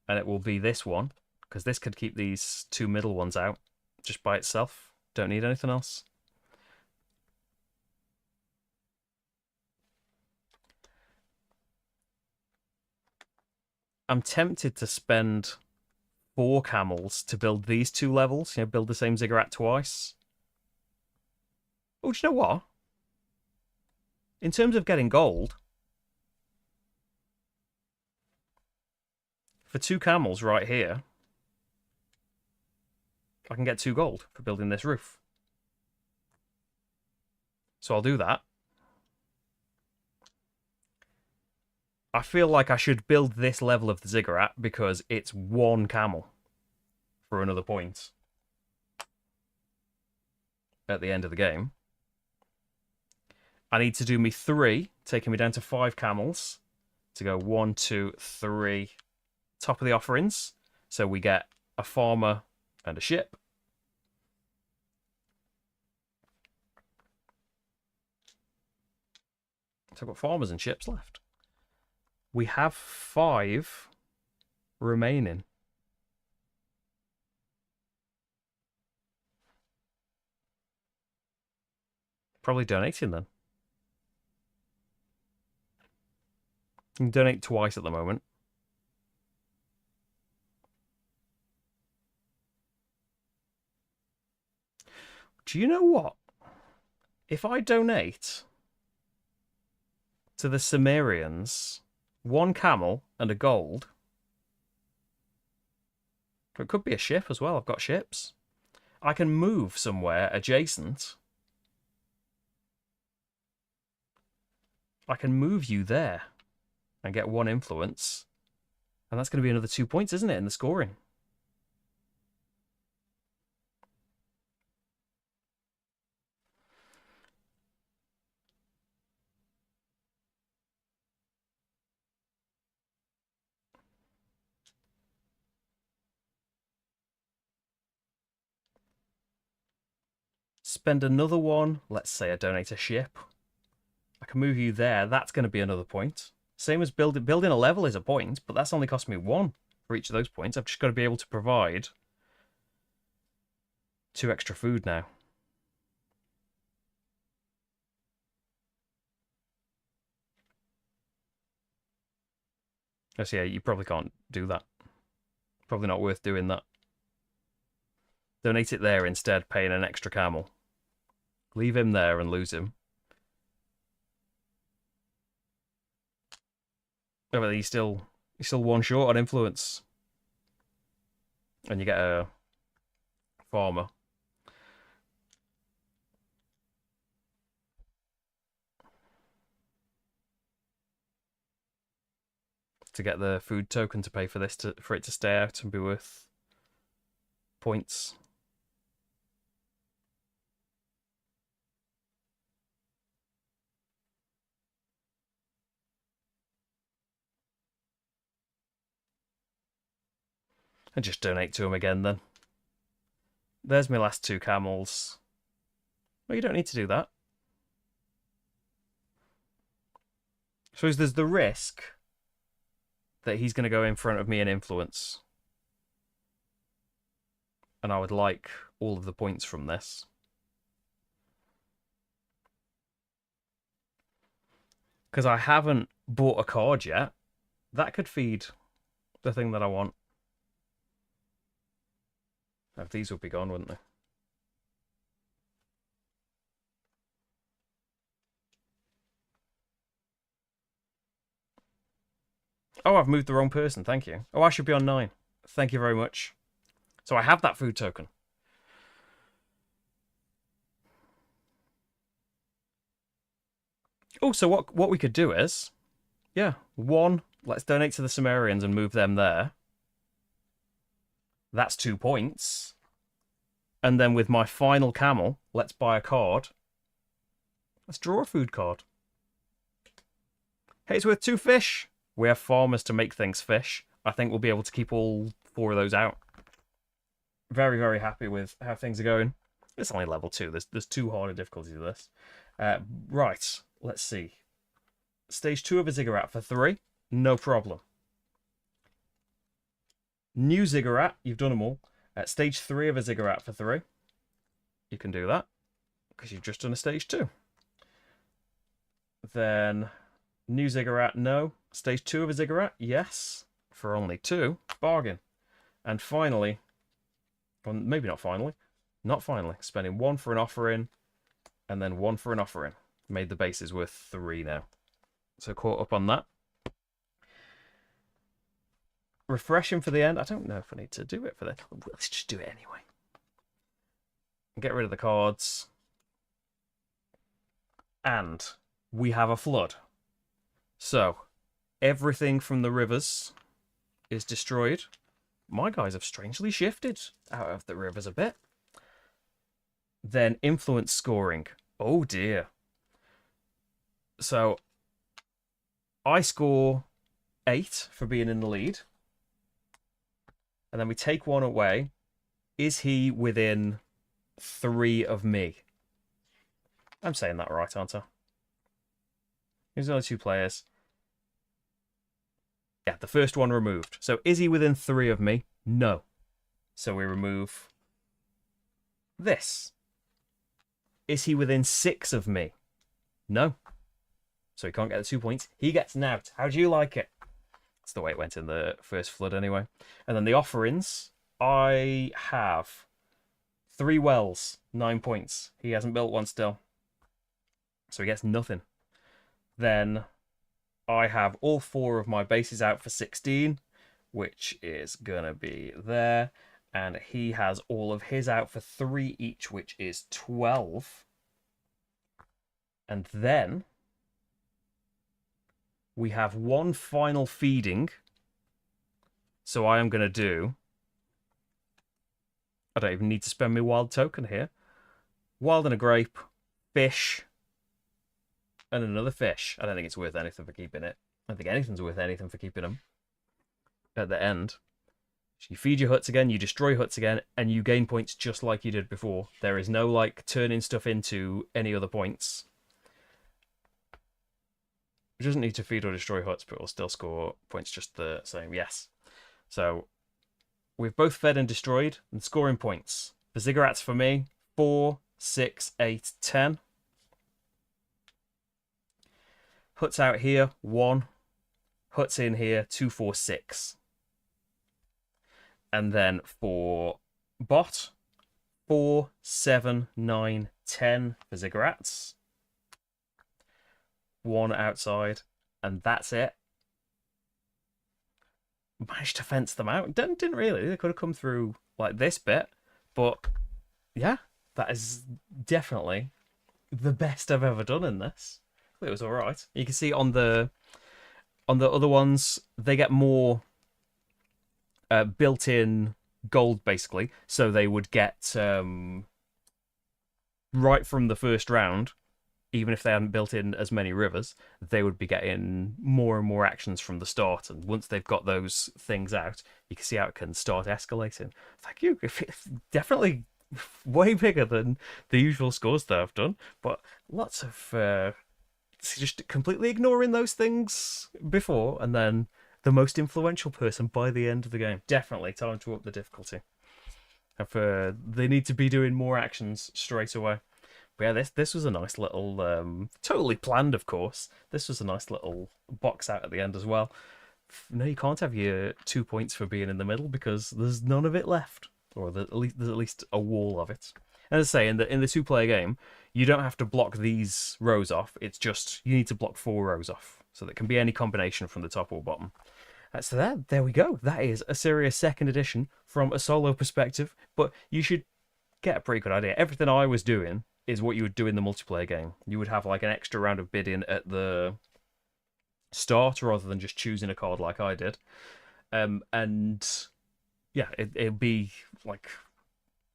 And it will be this one. Because this could keep these 2 middle ones out. Just by itself. Don't need anything else. I'm tempted to spend 4 camels to build these 2 levels. You know, build the same ziggurat twice. Oh, do you know what? In terms of getting gold, for 2 camels right here, I can get 2 gold for building this roof. So I'll do that. I feel like I should build this level of the ziggurat because it's 1 camel for another point at the end of the game. I need to do me 3, taking me down to 5 camels to go 1, 2, 3, top of the offerings. So we get a farmer and a ship. So I've got farmers and ships left. We have 5 remaining. Probably donating then. You can donate twice at the moment. Do you know what? If I donate to the Cimmerians 1 camel and a gold, it could be a ship as well. I've got ships. I can move somewhere adjacent. I can move you there and get 1 influence. And that's going to be another 2 points, isn't it, in the scoring? spend another one. Let's say I donate a ship. I can move you there. That's going to be another point. Same as building a level is a point, but that's only cost me 1 for each of those points. I've just got to be able to provide 2 extra food now. Oh, so yeah, you probably can't do that. Probably not worth doing that. Donate it there instead, paying an extra camel. Leave him there and lose him. Oh, but he's still 1 short on influence. And you get a farmer. To get the food token to pay for this, for it to stay out and be worth points. And just donate to him again then. There's my last 2 camels. Well, you don't need to do that. I suppose there's the risk that he's going to go in front of me in influence. And I would like all of the points from this. Because I haven't bought a card yet. That could feed the thing that I want. Oh, these would be gone, wouldn't they? Oh, I've moved the wrong person. Thank you. Oh, I should be on 9. Thank you very much. So I have that food token. Oh, so what we could do is, yeah, 1, let's donate to the Sumerians and move them there. That's 2 points. And then with my final camel, let's buy a card. Let's draw a food card. Hey, it's worth 2 fish. We have farmers to make things fish. I think we'll be able to keep all 4 of those out. Very, very happy with how things are going. It's only level 2. There's 2 harder difficulties of this. Right, let's see. Stage 2 of a ziggurat for 3. No problem. New ziggurat. You've done them all. Stage 3 of a ziggurat for 3. You can do that because you've just done a stage 2. Then new ziggurat, no. Stage 2 of a ziggurat, yes. For only 2. Bargain. And finally, well, maybe not finally. Not finally. Spending 1 for an offering and then 1 for an offering. Made the bases worth 3 now. So caught up on that. Refreshing for the end. I don't know if I need to do it for that. Let's just do it anyway. Get rid of the cards. And we have a flood. So, everything from the rivers is destroyed. My guys have strangely shifted out of the rivers a bit. Then influence scoring. Oh dear. So, I score 8 for being in the lead. And then we take 1 away. Is he within 3 of me? I'm saying that right, aren't I? There's only 2 players. Yeah, the first one removed. So is he within 3 of me? No. So we remove this. Is he within 6 of me? No. So he can't get the 2 points. He gets nabbed. How do you like it? That's the way it went in the first flood anyway. And then the offerings. I have 3 wells, 9 points. He hasn't built one still. So he gets nothing. Then I have all 4 of my bases out for 16, which is going to be there. And he has all of his out for 3 each, which is 12. And then we have 1 final feeding. So I am going to do... I don't even need to spend my wild token here. Wild and a grape, fish, and another fish. I don't think it's worth anything for keeping it. I don't think anything's worth anything for keeping them at the end. So you feed your huts again, you destroy huts again, and you gain points just like you did before. There is no like turning stuff into any other points. It doesn't need to feed or destroy huts, but it will still score points just the same. Yes. So we've both fed and destroyed and scoring points. The ziggurats for me, 4, 6, 8, 10. Huts out here, 1. Huts in here, 2, 4, 6. And then for bot, 4, 7, 9, 10 for ziggurats. 1 outside, and that's it. Managed to fence them out. Didn't really. They could have come through like this bit, but yeah, that is definitely the best I've ever done in this. It was all right. You can see on the other ones, they get more built-in gold basically, so they would get right from the first round. Even if they hadn't built in as many rivers, they would be getting more and more actions from the start. And once they've got those things out, you can see how it can start escalating. Thank you. It's definitely way bigger than the usual scores that I've done, but lots of just completely ignoring those things before, and then the most influential person by the end of the game. Definitely time to up the difficulty. They need to be doing more actions straight away. But yeah, this was a nice little, totally planned, of course. This was a nice little box out at the end as well. No, you can't have your 2 points for being in the middle because there's none of it left, or there's at least a wall of it. And as I say, in the 2-player game, you don't have to block these rows off. It's just you need to block 4 rows off, so that can be any combination from the top or bottom. So there we go. That is Assyria 2nd edition from a solo perspective. But you should get a pretty good idea. Everything I was doing is what you would do in the multiplayer game. You would have like an extra round of bidding at the start rather than just choosing a card like I did. And yeah, it'd be like,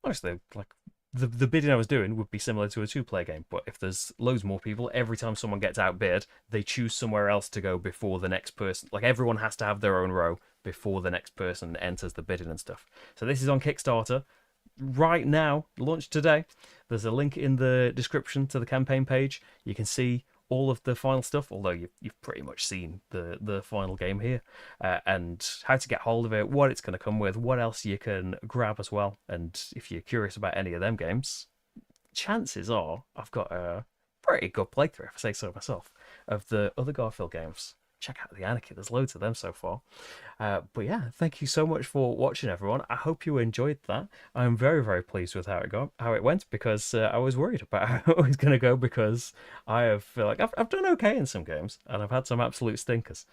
honestly, like the bidding I was doing would be similar to a 2-player game. But if there's loads more people, every time someone gets outbid, they choose somewhere else to go before the next person. Like everyone has to have their own row before the next person enters the bidding and stuff. So this is on Kickstarter right now, launched today. There's a link in the description to the campaign page. You can see all of the final stuff, although you've pretty much seen the final game here, and how to get hold of it, what it's going to come with, what else you can grab as well. And if you're curious about any of them games, chances are I've got a pretty good playthrough, if I say so myself, of the other Garfield games. Check out the Anarchy. There's loads of them so far. But yeah, thank you so much for watching, everyone. I hope you enjoyed that. I'm very, very pleased with how it went, because I was worried about how it was going to go, because I feel like I've done okay in some games, and I've had some absolute stinkers.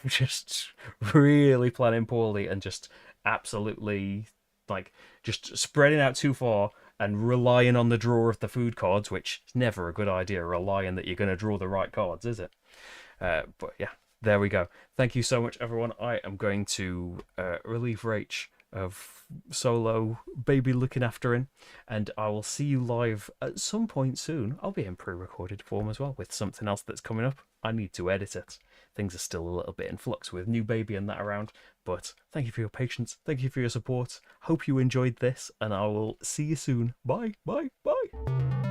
Just really planning poorly and just absolutely like just spreading out too far and relying on the draw of the food cards, which is never a good idea, relying that you're going to draw the right cards, is it? But yeah, there we go. Thank you so much, everyone. I am going to relieve Rach of solo baby looking after him, and I will see you live at some point soon. I'll be in pre-recorded form as well with something else that's coming up. I need to edit it. Things are still a little bit in flux with new baby and that around, but thank you for your patience. Thank you for your support. Hope you enjoyed this, and I will see you soon. Bye, bye, bye.